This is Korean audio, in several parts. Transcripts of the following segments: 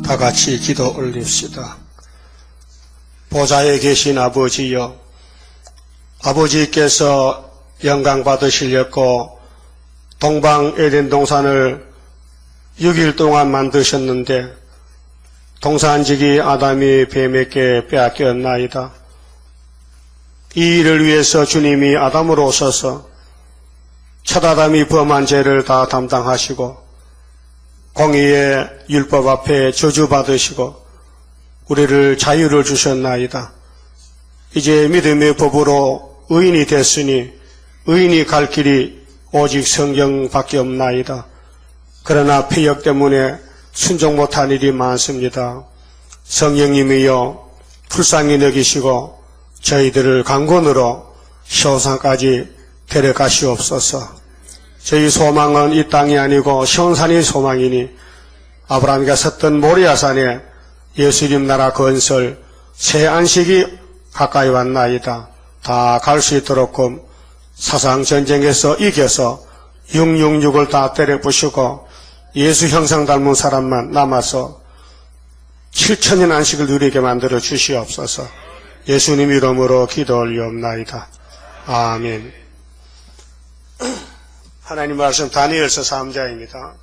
다 같이 기도 올립시다. 보좌에 계신 아버지여, 아버지께서 영광 받으시려고 동방 에덴 동산을 6일 동안 만드셨는데 동산지기 아담이 뱀에게 빼앗겼나이다. 이 일을 위해서 주님이 아담으로 오셔서 첫 아담이 범한 죄를 다 담당하시고 공의의 율법 앞에 저주받으시고 우리를 자유를 주셨나이다. 이제 믿음의 법으로 의인이 됐으니 의인이 갈 길이 오직 성경밖에 없나이다. 그러나 폐역 때문에 순종 못한 일이 많습니다. 성령님이여 불쌍히 여기시고 저희들을 강권으로 시온산까지 데려가시옵소서. 저희 소망은 이 땅이 아니고 시온산이 소망이니 아브라함이 섰던 모리아산에 예수님 나라 건설 새 안식이 가까이 왔나이다. 다 갈 수 있도록끔 사상전쟁에서 이겨서 666을 다 때려부시고 예수 형상 닮은 사람만 남아서 7천년 안식을 누리게 만들어 주시옵소서. 예수님 이름으로 기도 올리옵나이다. 아멘. 하나님 말씀 다니엘서 3장입니다.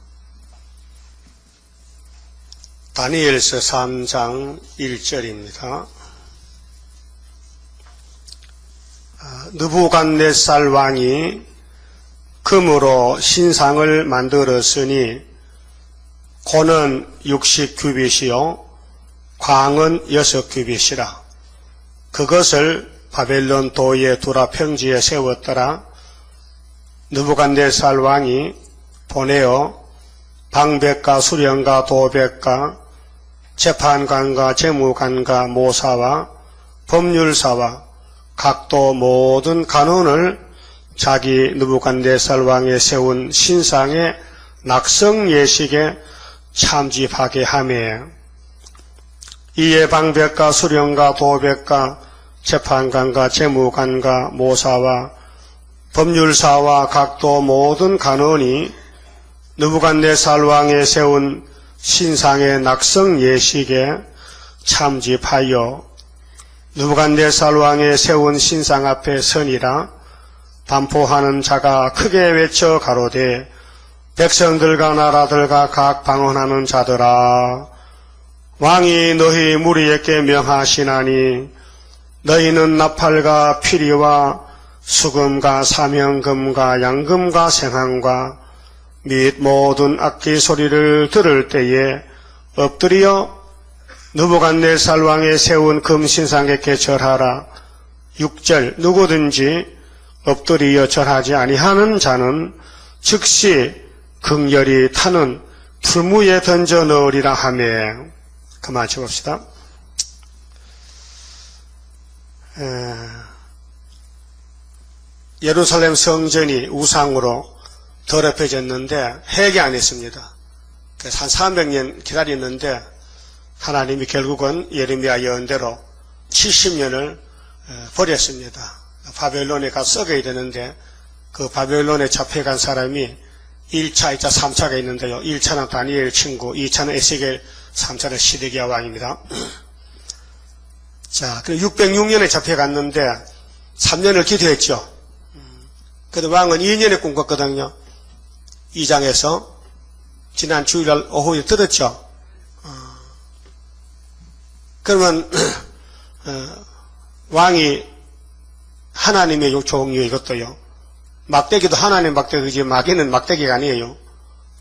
다니엘서 3장 1절입니다. 느부갓네살 왕이 금으로 신상을 만들었으니 고는 60규빗이요 광은 6규빗이라. 그것을 바벨론 도의 두라 평지에 세웠더라. 느부갓네살 왕이 보내어 방백과 수령과 도백과 재판관과 재무관과 모사와 법률사와 각도 모든 간원을 자기 느부갓네살 왕에 세운 신상의 낙성 예식에 참집하게 하매 이에 방백과 수령과 도백과 재판관과 재무관과 모사와 법률사와 각도 모든 간원이 느부갓네살 왕에 세운 신상의 낙성 예식에 참집하여 느부갓네살 왕에 세운 신상 앞에 서니라. 반포하는 자가 크게 외쳐 가로되 백성들과 나라들과 각 방언하는 자들아, 왕이 너희 무리에게 명하시나니 너희는 나팔과 피리와 수금과 사명금과 양금과 생황과 및 모든 악기 소리를 들을 때에 엎드려 느부갓네살 왕에 세운 금신상에게 절하라. 6절 누구든지 엎드리어 절하지 아니하는 자는 즉시 극렬히 타는 풀무에 던져 넣으리라 하며. 그만 쳐봅시다. 예루살렘 성전이 우상으로 더럽혀졌는데 회개 안 했습니다. 그래서 한 300년 기다렸는데 하나님이 결국은 예레미야 예언대로 70년을 버렸습니다. 바벨론에 가서 썩어야 되는데 그 바벨론에 잡혀간 사람이 1차, 2차, 3차가 있는데요. 1차는 다니엘 친구, 2차는 에스겔, 3차는 시드기야 왕입니다. 자, 606년에 잡혀갔는데 3년을 기도했죠. 그래도 왕은 2년에 꿈꿨거든요. 2장에서 지난 주일날 오후에 들었죠. 그러면 왕이 하나님의 종류 이것도요. 막대기도 하나님 막대기지 마귀는 막대기가 아니에요.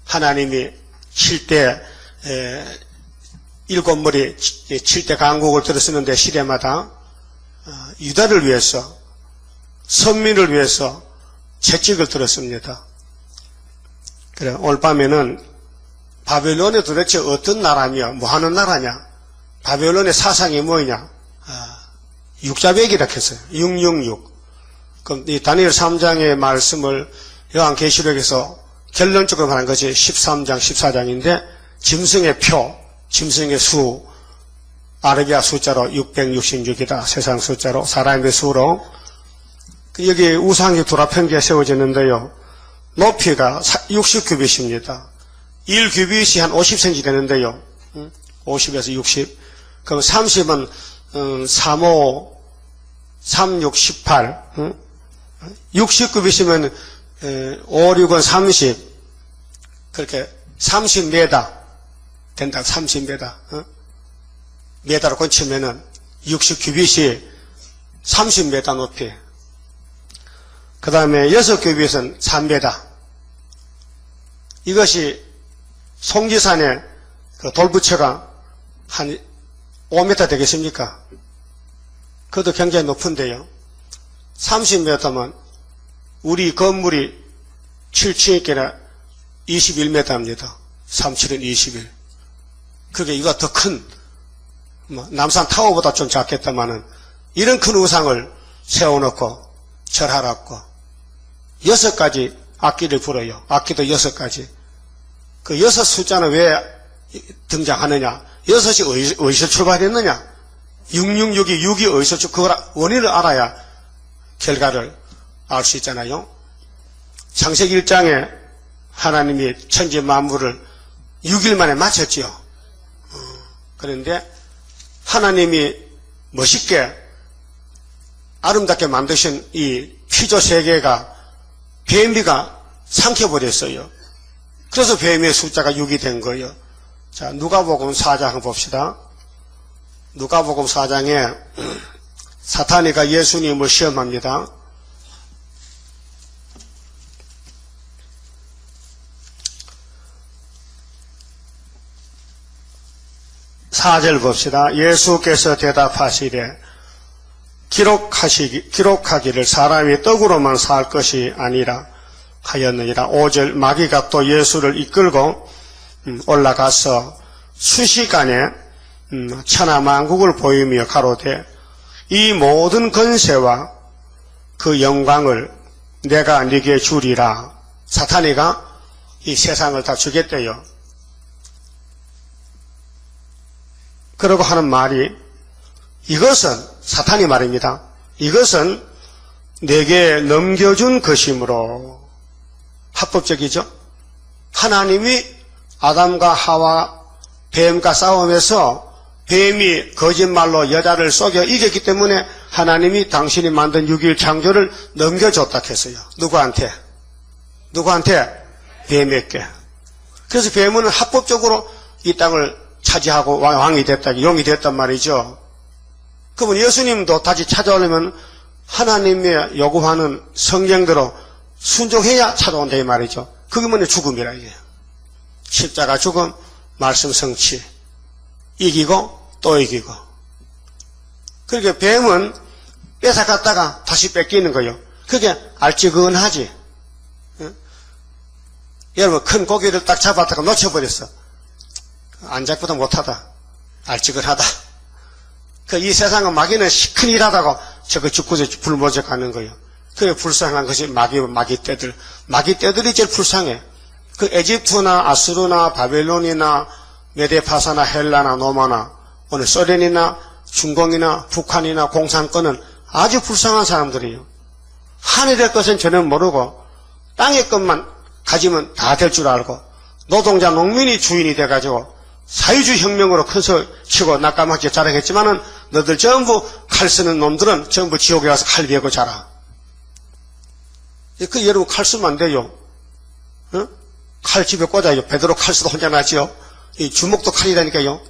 하나님이 7대 7머리 7대 강국을 들었었는데 시대마다 유다를 위해서 선민을 위해서 채찍을 들었습니다. 그래 오늘 밤에는 바벨론이 도대체 어떤 나라며 뭐 하는 나라냐, 바벨론의 사상이 뭐냐, 육자백이라 했어요. 666. 그럼 이 다니엘 3장의 말씀을 요한계시록에서 결론적으로 말한 것이 13장, 14장인데 짐승의 표, 짐승의 수, 아르비아 숫자로 666이다. 세상 숫자로 사람의 수로 여기 우상이 두라평지에 세워졌는데요. 높이가 60규빗입니다. 1규빗이 한 50cm 되는데요. 50에서 60. 그럼 30은 35, 36, 18. 60급이시면 5, 6은 30. 그렇게 30m 된다. 30m. 메다로 꽂히면은 60규빗이 30m 높이. 그 다음에 6규빗은 3m. 이것이 송지산의 그 돌부처가 한 5m 되겠습니까? 그것도 굉장히 높은데요. 30m면 우리 건물이 7층이니까 21m입니다. 37은 21. 그게 이거 더 큰, 남산 타워보다 좀 작겠다마는 이런 큰 우상을 세워놓고 절하라고 6가지 악기를 불어요. 악기도 6가지. 그 6 숫자는 왜 등장하느냐? 6이 어디서 출발했느냐? 666이 6이 어디서 그걸 원인을 알아야 결과를 알 수 있잖아요. 창세기 1장에 하나님이 천지 만물을 6일 만에 마쳤지요. 그런데 하나님이 멋있게 아름답게 만드신 이 피조 세계가 뱀이가 삼켜버렸어요. 그래서 뱀의 숫자가 6이 된 거예요. 자, 누가복음 4장 한번 봅시다. 누가복음 4장에 사탄이가 예수님을 시험합니다. 4절 봅시다. 예수께서 대답하시되 기록하기를 사람이 떡으로만 살 것이 아니라 하였느니라. 5절 마귀가 또 예수를 이끌고 올라가서 수시간에 천하만국을 보이며 가로되 이 모든 권세와 그 영광을 내가 네게 주리라. 사탄이가 이 세상을 다 주겠대요. 그러고 하는 말이 이것은 사탄이 말입니다. 이것은 내게 넘겨준 것이므로 합법적이죠. 하나님이 아담과 하와 뱀과 싸움에서 뱀이 거짓말로 여자를 속여 이겼기 때문에 하나님이 당신이 만든 6일 창조를 넘겨줬다 했어요. 누구한테? 뱀에게. 그래서 뱀은 합법적으로 이 땅을 차지하고 왕이 됐다, 용이 됐단 말이죠. 그러면 예수님도 다시 찾아오려면 하나님의 요구하는 성경대로 순종해야 찾아온다 이 말이죠. 그게 뭐냐? 죽음이라 이게요. 십자가 죽음, 말씀 성취. 이기고 또 이기고. 그러니까 뱀은 뺏어갔다가 다시 뺏기는 거예요. 그게 알찌근하지. 응? 여러분 큰 고기를 딱 잡았다가 놓쳐버렸어. 안 잡고도 못하다. 알찌근하다. 이 세상은 마귀는 시큰 일하다가 저거 죽고 불모져 가는 거예요. 그게 불쌍한 것이 마귀 떼들이 제일 불쌍해. 그 에집트나 아수르나 바벨론이나 메데파사나 헬라나 로마나 오늘 소련이나 중공이나 북한이나 공산권은 아주 불쌍한 사람들이에요. 하늘의 것은 전혀 모르고 땅의 것만 가지면 다 될 줄 알고 노동자 농민이 주인이 돼가지고 사회주의 혁명으로 큰소리 치고 낙가막지 자랑했지만은 너들 전부 칼 쓰는 놈들은 전부 지옥에 가서 칼 베고 자라. 여러분 칼 쓰면 안 돼요. 어? 칼 집에 꽂아요. 베드로 칼 쓰도 혼자 나지요. 이 주먹도 칼이라니까요.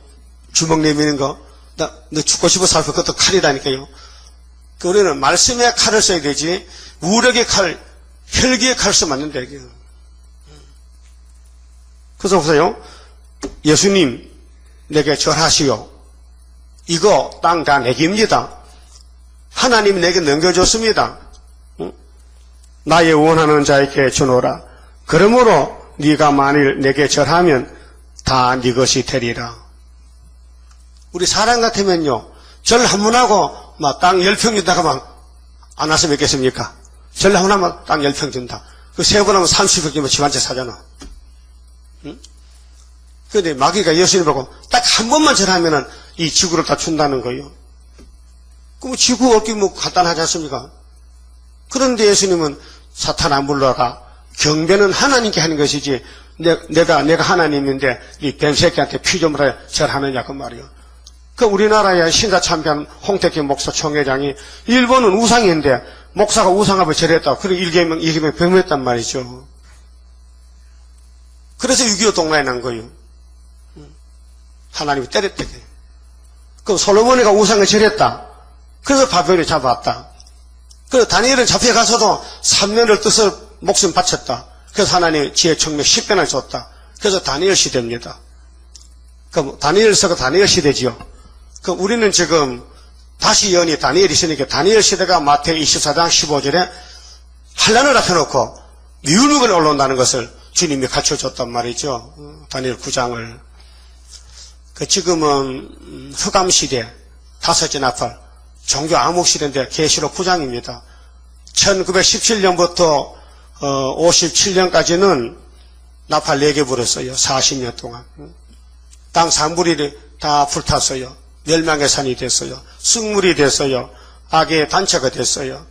주먹 내미는 거. 너 죽고 싶어 살고 그것도 칼이라니까요. 우리는 말씀의 칼을 써야 되지 우력의 칼, 혈기의 칼 쓰면 안 된다. 그래서 보세요. 예수님 내게 절하시오. 이거 땅 다 내깁니다. 하나님이 내게 넘겨줬습니다. 나의 원하는 자에게 주노라. 그러므로 네가 만일 내게 절하면 다 네 것이 되리라. 우리 사람 같으면요 절 한 번 하고 막 땅 10평 준다가 막 안 와서 맺겠습니까? 절 한 번 하면 땅 10평 준다. 그 세 번 하면 30평 주면 집 한 채 사잖아. 응? 그런데 마귀가 예수님 보고 딱 한 번만 절하면은 이 지구를 다 준다는 거예요. 그럼 지구 얻기 뭐 간단하지 않습니까? 그런데 예수님은 사탄 안 불러가 경배는 하나님께 하는 것이지 내가 하나님인데 이 뱀새끼한테 피조물에 절하느냐 그 말이요. 그 우리나라의 신사참배한 홍택기 목사 총회장이 일본은 우상인데 목사가 우상합을 절했다고 그리고 일개명 병했단 말이죠. 그래서 6.25 동란이 난 거예요. 하나님이 때렸대. 그럼 솔로몬이가 우상을 절했다. 그래서 바벨이 잡아왔다. 그래서 다니엘은 잡혀가서도 3년을 뜻을 목숨 바쳤다. 그래서 하나님이 지혜 청명 10배나 줬다. 그래서 다니엘 시대입니다. 그럼 다니엘서가 다니엘 시대지요. 그럼 우리는 지금 다시 연이 다니엘이 있으니까 다니엘 시대가 마태복음 24장 15절에 환란을 앞혀놓고 미울묵을 올라온다는 것을 주님이 갖춰줬단 말이죠. 다니엘 9장을. 지금은 흑암시대, 다섯째 나팔, 종교 암흑시대인데 계시록 9장입니다. 1917년부터 57년까지는 나팔 4개 불었어요. 40년 동안. 땅 산불이 다 불탔어요. 멸망의 산이 됐어요. 쑥물이 됐어요. 악의 단체가 됐어요.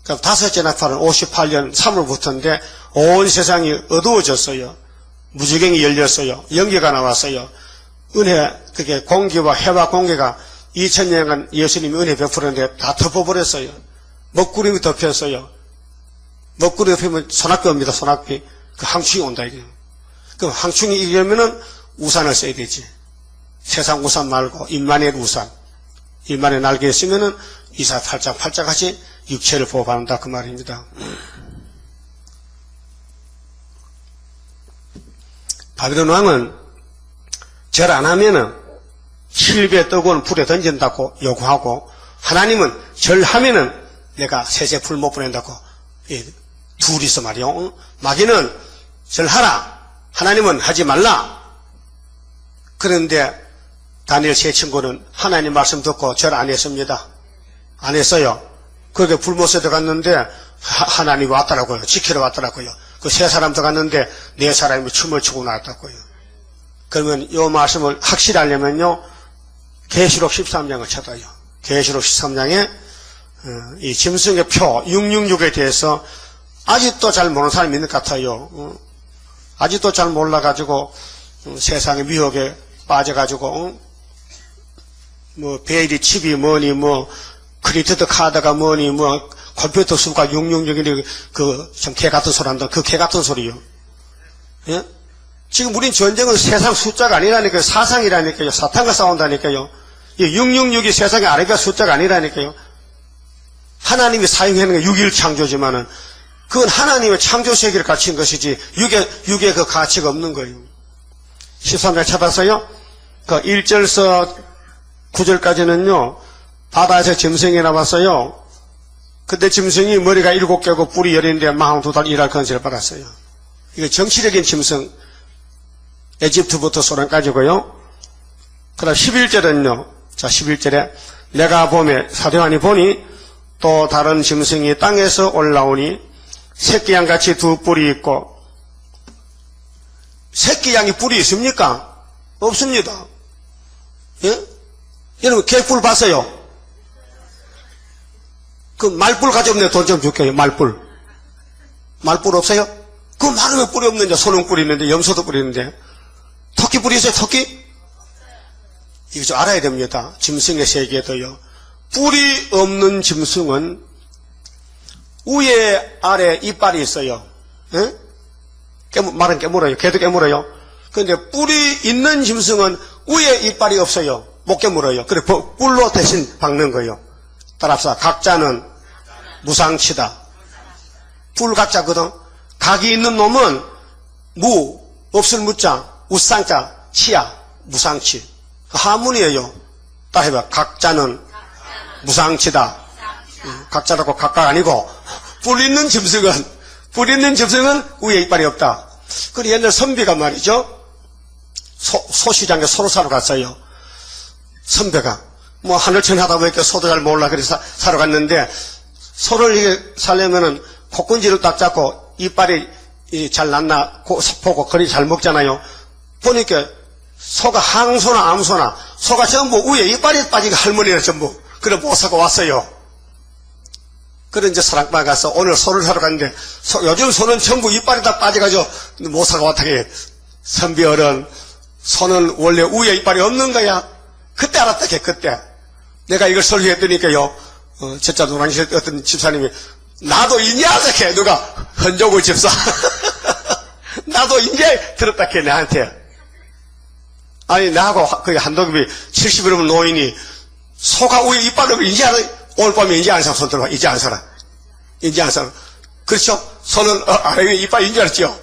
그럼 다섯째 나팔은 58년 3월부터인데 온 세상이 어두워졌어요. 무지경이 열렸어요. 연기가 나왔어요. 은혜, 그게 공기와 해와 공기가 2000년간 예수님이 은혜 베풀었는데 다 덮어버렸어요. 먹구름이 덮였어요. 먹구름이 덮이면 소낙비 옵니다. 소낙비. 그 항충이 온다 이게. 그럼 항충이 이기려면은 우산을 써야 되지. 세상 우산 말고 임마누엘 우산. 임마누엘 날개에 쓰면은 이사 팔짝팔짝같이 육체를 보호받는다 그 말입니다. 바벨론 왕은 절 안 하면은 7배 뜨거운 불에 던진다고 요구하고 하나님은 절하면은 내가 세세 불 못 보낸다고 둘이서 말이요. 마귀는 절하라. 하나님은 하지 말라. 그런데 다니엘 세 친구는 하나님 말씀 듣고 절 안 했습니다. 안 했어요. 그렇게 불못에 들어갔는데 하나님이 왔더라고요. 지키러 왔더라고요. 그 세 사람 들어갔는데 네 사람이 춤을 추고 나왔다고요. 그러면 이 말씀을 확실하려면요. 계시록 13장을 찾아요. 계시록 13장에 이 짐승의 표 666에 대해서 아직도 잘 모르는 사람이 있는 것 같아요. 아직도 잘 몰라가지고 세상의 미혹에 빠져가지고 뭐 베일이 칩이 뭐니 뭐 크리디트 카드가 뭐니 뭐 컴퓨터 수가 666이니 그 좀 개 같은 소리 한다. 그 개 같은 소리요. 예? 지금 우린 전쟁은 세상 숫자가 아니라니까요. 사상이라니까요. 사탄과 싸운다니까요. 이 666이 세상의 아래가 숫자가 아니라니까요. 하나님이 사용하는 게 6일 창조지만은 그건 하나님의 창조 세계를 갖춘 것이지 6의 그 가치가 없는 거예요. 13장 찾아서요. 그 1절서 9절까지는요. 바다에서 짐승이 나왔어요. 그때 짐승이 머리가 7개고 뿔이 10인데 42달 일할 건설을 받았어요. 이거 정치적인 짐승. 에집트부터 소련까지고요. 그 다음 11절은요. 자, 11절에 내가 봄에 사도요한이 보니 또 다른 짐승이 땅에서 올라오니 새끼양같이 두 뿔이 있고 새끼양이 뿔이 있습니까? 없습니다. 예? 여러분 개뿔 봤어요? 그 말뿔 가져오면 돈 좀 줄게요. 말뿔 없어요? 그 말은 왜 뿔이 없는데 소룡뿔이 있는데 염소도 뿔이 있는데 토끼 뿔이 있어요? 토끼? 이거 좀 알아야 됩니다. 짐승의 세계도요. 뿔이 없는 짐승은 위에 아래 이빨이 있어요. 예? 말은 깨물어요. 개도 깨물어요. 그런데 뿔이 있는 짐승은 위에 이빨이 없어요. 못 깨물어요. 그래 뿔로 대신 박는 거예요. 따라서 각자는 무상치다. 뿔각자거든. 각이 있는 놈은 무, 없을 무자, 우상자, 치야, 무상치. 하문이에요. 따라해봐. 각자는 무상치다. 각자라고 각각 아니고 뿔 있는 짐승은 위에 이빨이 없다. 그리고 옛날 선비가 말이죠. 소시장에 소를 사러 갔어요. 선배가 뭐 하늘천 하다 보니까 소도 잘 몰라 그래서 사러 갔는데 소를 이게 살려면은 콧군지를 딱 잡고 이빨이 잘 났나 보고 거리 잘 먹잖아요. 보니까 소가 항소나 암소나 소가 전부 위에 이빨이 빠진 할머니는 전부 그래 못 사고 왔어요. 그런 이제 사랑방 가서 오늘 소를 사러 갔는데, 요즘 소는 전부 이빨이 다 빠져가지고 못 사고 왔다게. 선비 어른, 소는 원래 위에 이빨이 없는 거야. 그때 알았다, 그때. 내가 이걸 설교했더니까요, 제자 노랑시 어떤 집사님이, 나도 있냐, 이렇게 누가, 헌조구 집사. 나도 이제 들었다, 내한테. 아니, 나하고 거기 한동급이 70이면 노인이, 소가 위에 이빨이 없는 이제 알아. 오늘 밤에 이제 안 사, 손 들어봐. 이제 안 사라. 이제 안 사라. 그렇죠? 소는, 아래 이빨이 인지 알았죠?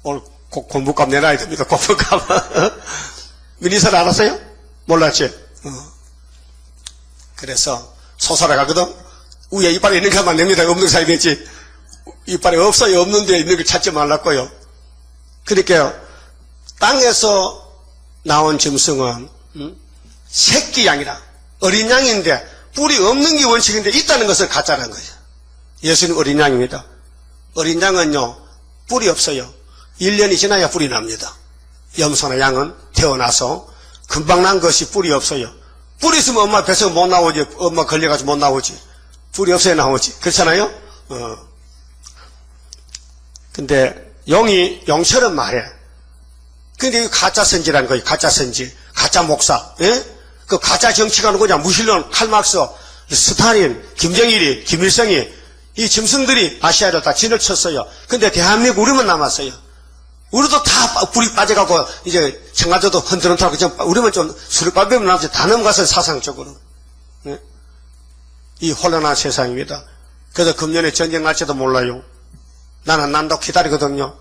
오늘 공부값 내놔야 됩니다. 공부값. 미니설 알았어요? 몰랐지? 그래서 소사라 가거든. 위에 이빨이 있는 것만 냅니다. 없는 거 사야 되지. 이빨이 없어요. 없는 데 있는 걸 찾지 말랐고요. 그러니까요. 땅에서 나온 짐승은 새끼 양이라 어린 양인데 뿔이 없는 게 원칙인데 있다는 것을 가짜라는 거예요. 예수는 어린 양입니다. 어린 양은요. 뿔이 없어요. 1년이 지나야 뿔이 납니다. 염소나 양은 태어나서 금방 난 것이 뿔이 없어요. 뿔이 있으면 엄마 뱃속에 못 나오지. 엄마 걸려가지고 못 나오지. 뿔이 없어야 나오지. 그렇잖아요? 근데 용이 용처럼 말해. 근데 가짜 선지라는 거예요. 가짜 선지. 가짜 목사. 예? 그 가짜 정치가 누구냐. 무신론, 칼막스, 스탈린, 김정일이, 김일성이 이 짐승들이 아시아로 다 진을 쳤어요. 근데 대한민국 우리만 남았어요. 우리도 다 불이 빠져가고 이제 청와대도 흔들흔들하고 우리만 좀 술을 빠지면 남지 다 넘어가서 사상적으로. 예? 이 혼란한 세상입니다. 그래서 금년에 전쟁 날지도 몰라요. 나는 난다고 기다리거든요.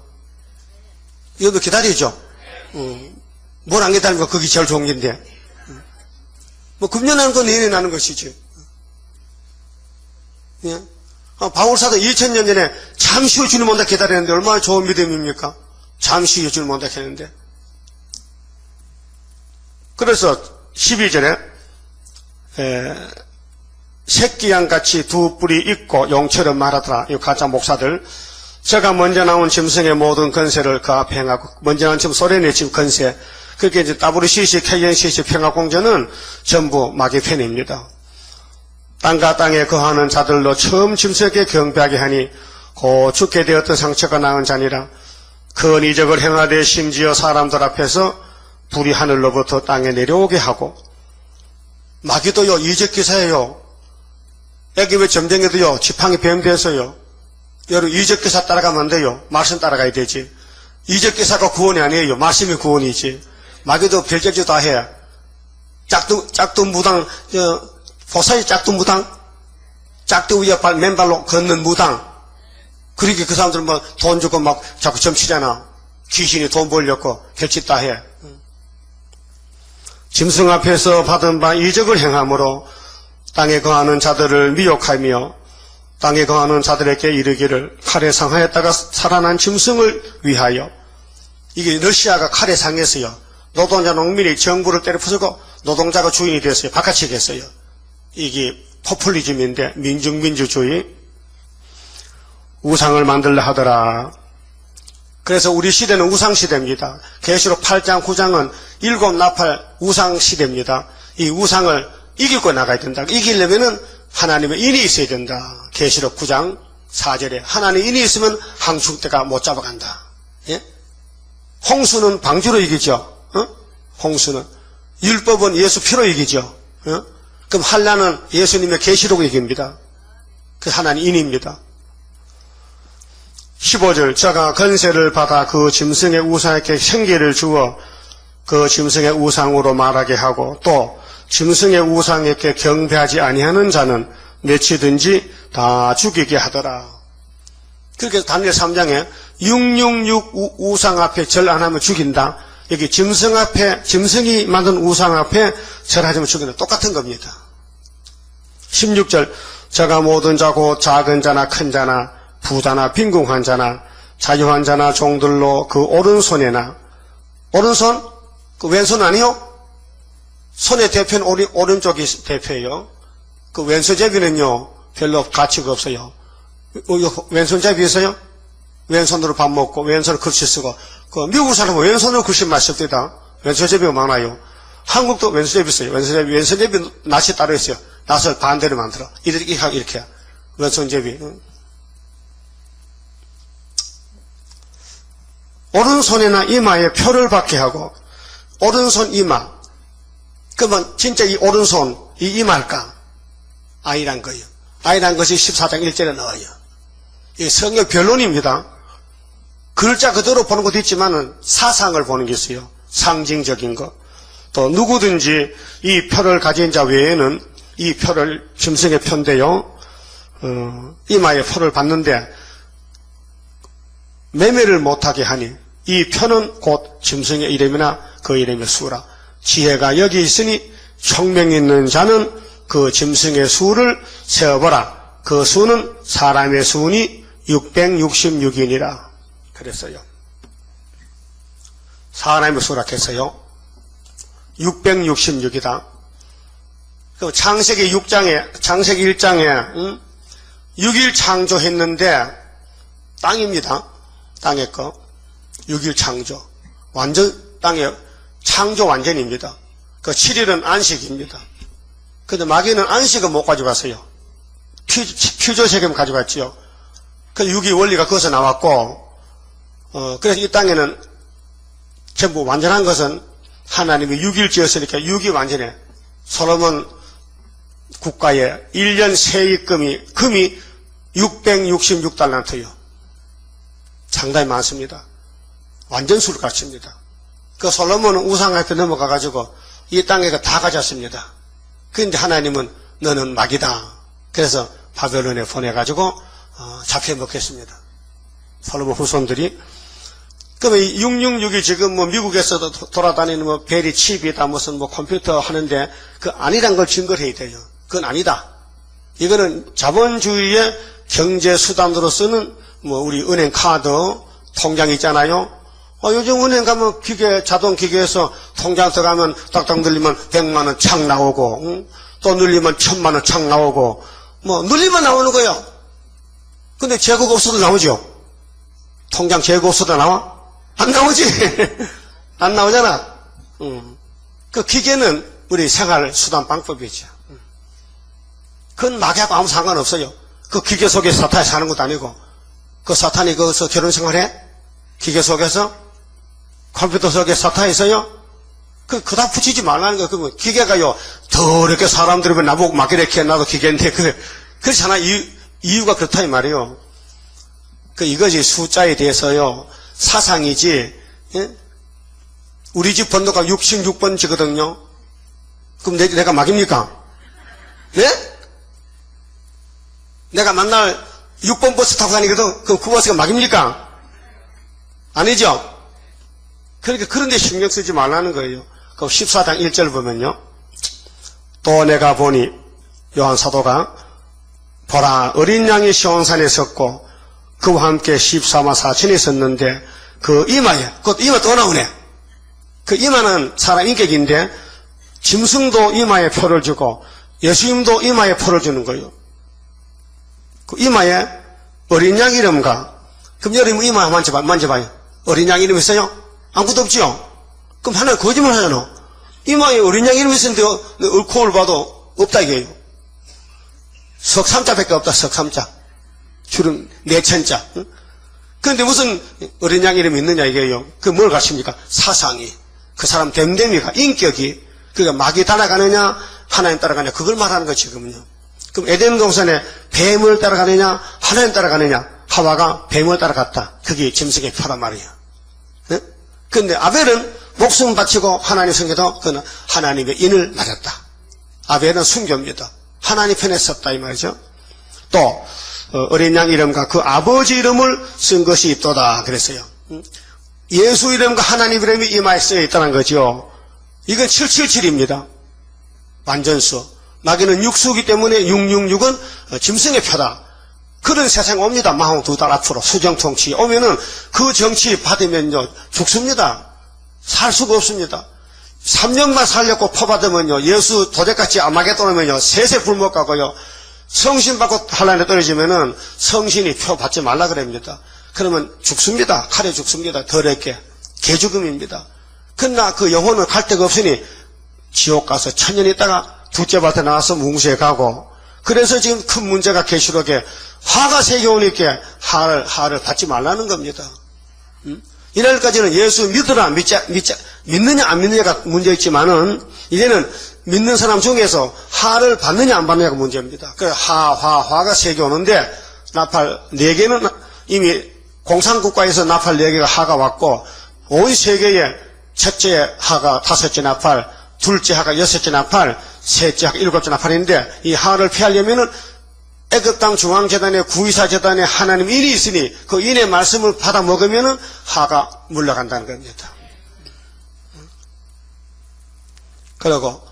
이것도 기다리죠. 뭘 안 기다리면 그게 제일 좋은 건데. 뭐 금년하는 건 내년에 나는 것이지. 예? 바울사도 2000년 전에 잠시 후 주님 온다 기다렸는데 얼마나 좋은 믿음입니까? 잠시 후에 주님 온다 했는데. 그래서 12절에 새끼양같이 두 뿔이 있고 용처럼 말하더라. 이 가짜 목사들. 제가 먼저 나온 짐승의 모든 건세를 그 앞에 행하고 먼저 나온 짐 소련의 짐 건세. 그렇게 이제 WCC, KNCC 평화공전은 전부 마귀 편입니다. 땅과 땅에 거하는 자들로 처음 짐승에게 경배하게 하니 곧 죽게 되었던 상처가 나은 자니라. 큰 이적을 행하되 심지어 사람들 앞에서 불이 하늘로부터 땅에 내려오게 하고. 마귀도요 이적 기사예요. 애기 왜 점쟁이도요 지팡이 뱀 돼서요. 여러분 이적 기사 따라가면 안 돼요. 말씀 따라가야 되지. 이적 기사가 구원이 아니에요. 말씀이 구원이지. 마귀도 별짓도 다 해. 짝퉁무당, 보살이 짝퉁무당, 짝퉁 위에 맨발로 걷는 무당. 그러니까 그 사람들은 뭐 돈 주고 막 자꾸 점치잖아. 귀신이 돈 벌려고 별짓 다 해. 짐승 앞에서 받은 바 이적을 행함으로 땅에 거하는 자들을 미혹하며 땅에 거하는 자들에게 이르기를 칼에 상하였다가 살아난 짐승을 위하여. 이게 러시아가 칼에 상했어요. 노동자 농민이 정부를 때려 부수고 노동자가 주인이 됐어요. 바깥이 됐어요. 이게 포퓰리즘인데 민중민주주의. 우상을 만들려 하더라. 그래서 우리 시대는 우상시대입니다. 계시록 8장 9장은 7나팔 우상시대입니다. 이 우상을 이기고 나가야 된다. 이기려면은 하나님의 인이 있어야 된다. 계시록 9장 4절에 하나님의 인이 있으면 항충대가 못 잡아간다. 예? 홍수는 방주로 이기죠. 홍수는. 율법은 예수 피로 이기죠. 그럼 한란은 예수님의 계시록으로 이깁니다. 그 하나님 인입니다. 15절 저가 건세를 받아 그 짐승의 우상에게 생기를 주어 그 짐승의 우상으로 말하게 하고 또 짐승의 우상에게 경배하지 아니하는 자는 내치든지 다 죽이게 하더라. 그렇게 다니엘 3장에 666 우상 앞에 절 안 하면 죽인다. 여기 짐승 앞에, 짐승이 만든 우상 앞에 절하지 않으면 죽인다. 똑같은 겁니다. 16절 저가 모든 자고 작은 자나 큰 자나 부자나 빈궁한 자나 자유한 자나 종들로 그 오른손에나 오른손? 그 왼손 아니요? 손의 대표는 오른쪽이 대표예요. 그 왼손잡이는요 별로 가치가 없어요. 왼손잡이 있어요? 왼손으로 밥 먹고 왼손으로 글씨 쓰고 그 미국 사람은 왼손으로 글씨 많이 씁니다. 왼손잡이가 많아요. 한국도 왼손잡이 있어요. 왼손잡이 낯이 따로 있어요. 낫을 반대로 만들어. 이렇게. 왼손잡이. 오른손이나 이마에 표를 받게 하고, 오른손 이마. 그러면 진짜 이 오른손, 이 이마일까? 아니란 거예요. 아니란 것이 14장 1절에 나와요. 이 성경 변론입니다. 글자 그대로 보는 것도 있지만은 사상을 보는 게 있어요. 상징적인 거. 또 누구든지 이 표를 가진 자 외에는 이 표를 짐승의 표인데요. 이마에 표를 받는데 매매를 못하게 하니 이 표는 곧 짐승의 이름이나 그 이름의 수라. 지혜가 여기 있으니 총명 있는 자는 그 짐승의 수를 세어보라. 그 수는 사람의 수니 666이니라. 그랬어요. 사람의 수라 했어요. 666이다. 그 창세기 6장에, 창세기 1장에 6일 창조했는데 땅입니다. 땅의 거. 6일 창조. 완전 땅의 창조 완전입니다. 그 7일은 안식입니다. 근데 마귀는 안식은 못 가져갔어요. 퓨저 세금 가져갔지요. 그 6일 원리가 거기서 나왔고, 그래서 이 땅에는 전부 완전한 것은 하나님이 6일 지었으니까 6이 완전해. 솔로몬 국가에 1년 세입금이, 금이 666달란트요. 상당히 많습니다. 완전수를 갖춥니다. 그 솔로몬은 우상한테 넘어가가지고 이 땅에 다 가졌습니다. 그런데 하나님은 너는 마귀다. 그래서 바벨론에 보내가지고 잡혀먹겠습니다. 솔로몬 후손들이. 그러면 이 666이 지금 뭐 미국에서도 돌아다니는 뭐 베리 칩이다 무슨 뭐 컴퓨터 하는데 그 아니란 걸 증거를 해야 돼요. 그건 아니다. 이거는 자본주의의 경제 수단으로 쓰는 뭐 우리 은행 카드 통장 있잖아요. 요즘 은행 가면 기계, 자동 기계에서 통장 들어가면 딱딱 눌리면 100만 원 착 나오고, 또 눌리면 1000만 원 착 나오고, 뭐 눌리면 나오는 거예요. 근데 재고가 없어도 나오죠. 통장 재고 없어도 나와? 안 나오지. 안 나오잖아. 그 기계는 우리 생활 수단 방법이죠. 그건 마귀하고 아무 상관없어요. 그 기계 속에 사탄이 사는 것도 아니고, 그 사탄이 거기서 결혼 생활해? 기계 속에서? 컴퓨터 속에 사탄이 있어요? 그다 붙이지 말라는 거예요. 그러면 기계가요, 더 이렇게 사람들이 나보고 막 이렇게 나도 기계인데, 그렇잖아. 이유가 그렇다, 이 말이에요. 이거지, 숫자에 대해서요, 사상이지, 예? 우리 집 번호가 66번지거든요. 그럼 내가 막입니까? 네? 내가 맨날 6번 버스 타고 다니거든. 그럼 그 버스가 막입니까? 아니죠? 그러니까 그런데 신경 쓰지 말라는 거예요. 그럼 14장 1절 보면요. 또 내가 보니 요한 사도가 보라 어린 양이 시온산에 섰고 그와 함께 14만 4천이 섰는데 그 이마에 그 이마 또 나오네. 그 이마는 사람 인격인데 짐승도 이마에 표를 주고 예수님도 이마에 표를 주는 거예요. 그 이마에 어린 양 이름과 그럼 여러분 이마 만져봐요. 어린 양 이름 있어요? 아무것도 없지요? 그럼 하나는 거짓말 하잖아. 이마에 어린 양 이름 있었는데 얼코를 봐도 없다 이게요. 석삼자밖에 없다. 석삼자. 줄은 네천자. 응? 그런데 무슨 어린 양 이름이 있느냐 이게요. 그 뭘 가십니까? 사상이. 그 사람 됨됨이가 인격이 그러니까 마귀 따라가느냐 하나님 따라가느냐 그걸 말하는 거 지금은요. 그럼 에덴 동산에 뱀을 따라가느냐 하나님 따라가느냐 하와가 뱀을 따라갔다. 그게 짐승의 표란 말이에요. 네? 그런데 아벨은 목숨 바치고 하나님 섬겨도 그는 하나님의 인을 맞았다. 아벨은 순교입니다. 하나님 편에 섰다 이 말이죠. 또 어린 양 이름과 그 아버지 이름을 쓴 것이 있도다 그랬어요. 예수 이름과 하나님 이름이 이마에 쓰여 있다는 거죠. 이건 777입니다. 완전수. 마귀는 육수이기 때문에 666은 짐승의 표다. 그런 세상 옵니다. 42달 앞으로 수정통치 오면은 그 정치 받으면요 죽습니다. 살 수가 없습니다. 3년만 살렸고 퍼받으면요 예수 도적같이 아마겟돈이면요 세세 불못 가고요 성신 받고 한란에 떨어지면은 성신이 표 받지 말라 그럽니다. 그러면 죽습니다. 칼에 죽습니다. 더럽게 개죽음입니다. 그러나 그 영혼은 갈 데가 없으니 지옥 가서 천년 있다가 둘째 밭에 나와서 뭉수에 가고, 그래서 지금 큰 문제가 계시록에 화가 새겨오니까 화를 받지 말라는 겁니다. 이날까지는 예수 믿으라, 믿느냐 안 믿느냐가 문제였지만은, 이제는 믿는 사람 중에서 화를 받느냐 안 받느냐가 문제입니다. 그 화가 새겨오는데, 나팔 4개는 이미 공산국가에서 나팔 4개가 하가 왔고, 온 세계에 첫째 하가 5째 나팔, 둘째 하가 6째 나팔, 셋째 하가 7째 나팔인데, 이 하를 피하려면은 애굽 땅 중앙재단에 구이사 재단에 하나님 인이 있으니 그 인의 말씀을 받아 먹으면은 하가 물러간다는 겁니다. 그리고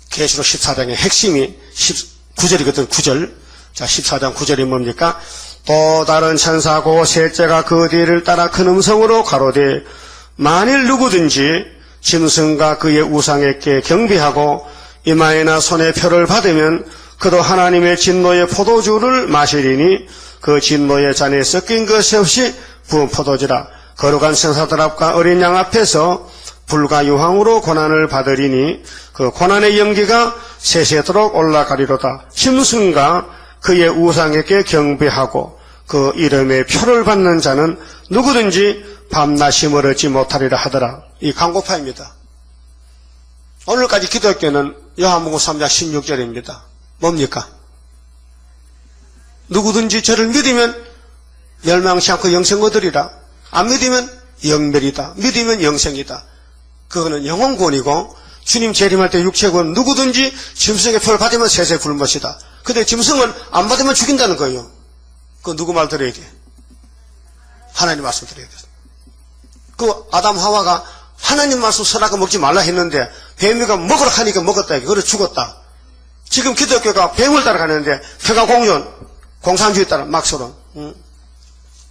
계시록 14장의 핵심이 19절이거든. 9절. 자, 14장 9절이 뭡니까? 또 다른 천사고 셋째가 그 뒤를 따라 큰 음성으로 가로되 만일 누구든지 짐승과 그의 우상에게 경배하고 이마에나 손에 표를 받으면 그도 하나님의 진노의 포도주를 마시리니 그 진노의 잔에 섞인 것이 없이 부은 포도주라. 거룩한 천사들 앞과 어린 양 앞에서 불과 유황으로 고난을 받으리니 그 고난의 연기가 세세토록 올라가리로다. 짐승과 그의 우상에게 경배하고 그 이름의 표를 받는 자는 누구든지 밤낮이 얻지 못하리라 하더라. 이 광고파입니다. 오늘까지 기독교는 요한복음 3장 16절입니다. 뭡니까? 누구든지 저를 믿으면 멸망치 않고 영생 얻으리라. 안 믿으면 영멸이다. 믿으면 영생이다. 그거는 영혼권이고 주님 재림할 때 육체권 누구든지 짐승의 표를 받으면 세세 굶으시다. 근데 짐승은 안 받으면 죽인다는 거예요. 그 누구 말 들어야 돼? 하나님 말씀 들어야 돼. 그 아담 하와가 하나님 말씀 선악과 먹지 말라 했는데 뱀이가 먹으라 하니까 먹었다. 그래 죽었다. 지금 기독교가 뱀을 따라가는데 표가 공존, 공산주의 따라 막서론,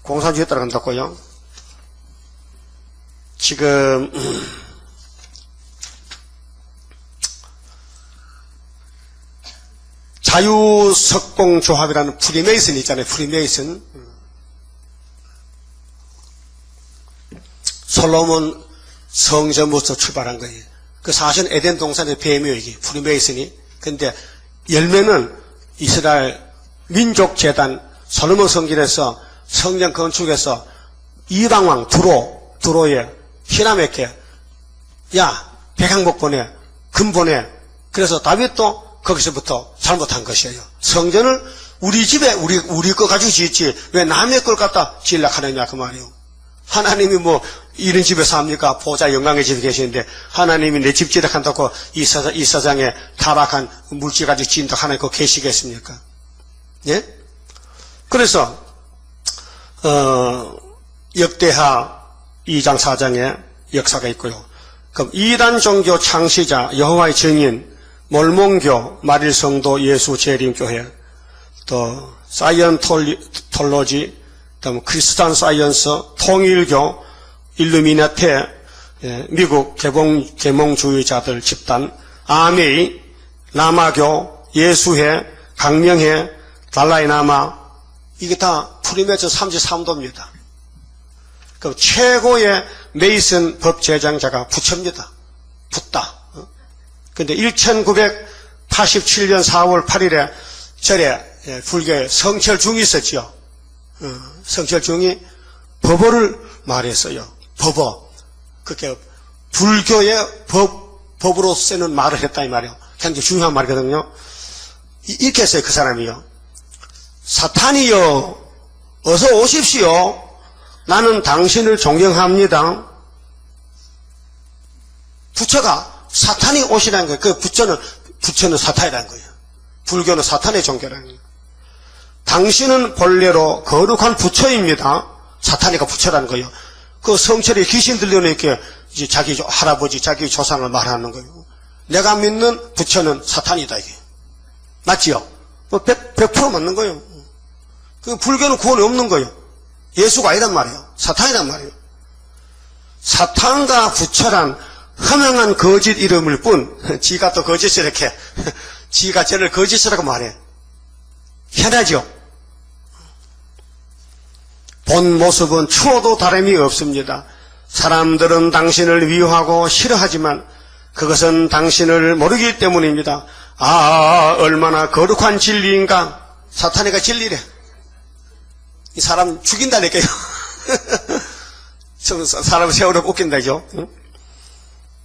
공산주의 따라간다고요. 지금 자유석공조합이라는 프리메이슨이 있잖아요. 프리메이슨. 솔로몬 성전부터 출발한 거예요. 그 사실은 에덴 동산의 뱀이에요. 이게 프리메이슨이. 근데 열매는 이스라엘 민족재단 솔로몬 성전에서 성전 건축에서 이방왕 두로에 히람에게 야 백향목 보내 금 보내. 그래서 다윗도 거기서부터 잘못한 것이에요. 성전을 우리 집에 우리 거 가지고 짓지 왜 남의 걸 갖다 지으려고 하느냐 그 말이에요. 하나님이 뭐 이런 집에 삽니까? 보좌 영광의 집에 계시는데 하나님이 내 집 지으려고 한다고 이 사장에 타락한 물질 가지고 지은다고 하나님 그거 계시겠습니까? 예? 그래서 역대하 2장 4장에 역사가 있고요. 그럼 이단 종교 창시자 여호와의 증인 몰몬교 마릴성도 예수 재림교회 또 사이언톨로지 그다음 크리스찬 사이언스 통일교 일루미나테 미국 계몽주의자들 집단 아메이 라마교 예수회 강명회 달라이라마 이게 다 프리메이슨 33도입니다. 그럼 최고의 메이슨 법 제정자가 부처입니다. 붓다. 근데 1987년 4월 8일에 절에 불교에 성철중이 있었죠. 성철중이 법어를 말했어요. 법어. 그게 불교의 법으로 쓰는 말을 했다 이 말이에요. 굉장히 중요한 말이거든요. 이렇게 했어요. 그 사람이요. 사탄이여 어서 오십시오. 나는 당신을 존경합니다. 부처가 사탄이 오시라는 거예요. 그 부처는 사탄이라는 거예요. 불교는 사탄의 종교라는 거예요. 당신은 본래로 거룩한 부처입니다. 사탄이가 부처라는 거예요. 그 성철이 귀신 들려놓으니까 이제 자기 할아버지, 자기 조상을 말하는 거예요. 내가 믿는 부처는 사탄이다, 이게. 맞지요? 100% 맞는 거예요. 그 불교는 구원이 없는 거예요. 예수가 아니란 말이에요. 사탄이란 말이에요. 사탄과 부처란 허망한 거짓 이름일 뿐, 지가 또 거짓을 이렇게, 지가 저를 거짓이라고 말해. 희한하죠? 본 모습은 추워도 다름이 없습니다. 사람들은 당신을 미워하고 싫어하지만 그것은 당신을 모르기 때문입니다. 아, 얼마나 거룩한 진리인가. 사탄이가 진리래. 이 사람 죽인다니까요. 사람 세월을 웃긴다죠.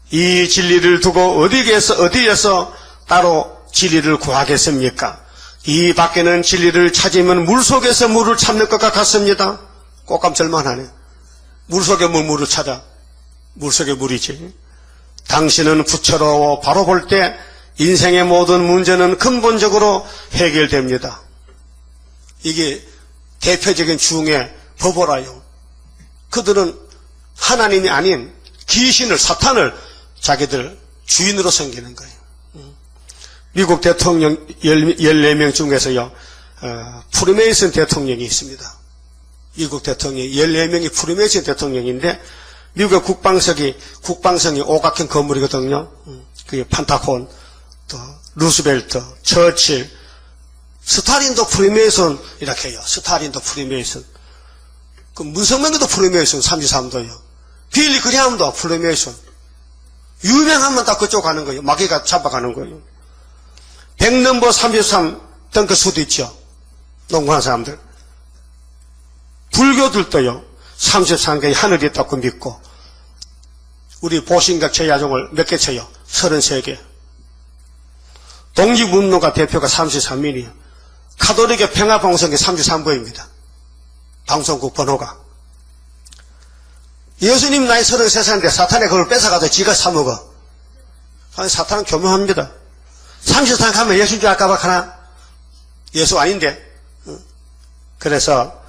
이 진리를 두고 어디에서 따로 진리를 구하겠습니까? 이 밖에는 진리를 찾으면 물속에서 물을 찾는 것과 같습니다. 꽃감절만 하네. 물속에 물을 찾아. 물속에 물이지. 당신은 부처로 바로 볼 때 인생의 모든 문제는 근본적으로 해결됩니다. 이게 대표적인 중의 법보라요. 그들은 하나님이 아닌 귀신을, 사탄을 자기들 주인으로 섬기는 거예요. 미국 대통령 14명 중에서요, 프리메이슨 대통령이 있습니다. 미국 대통령이 14명이 프리메이슨 대통령인데, 미국의 국방성이 오각형 건물이거든요. 그게 판타곤, 또, 루스벨트, 처칠, 스탈린도 프리메이슨, 이렇게 해요. 스탈린도 프리메이슨. 그 문성명도 프리메이슨, 33도요. 빌리 그레함도 프리메이슨. 유명하면 다 그쪽 가는 거예요. 마귀가 잡아가는 거예요. 100넘버 33 덩크수도 있죠. 농구하는 사람들. 불교들도요. 33개의 하늘이 있다고 믿고, 우리 보신각 제야종을 몇 개 쳐요? 33개. 독립운동가 대표가 33인이에요. 가톨릭의 평화방송이 33부입니다. 방송국 번호가. 예수님 나이 33살인데 사탄이 그걸 뺏어가서 지가 사먹어. 아니, 사탄은 교묘합니다. 33 가면 예수인 줄 알까봐 하나? 예수 아닌데. 그래서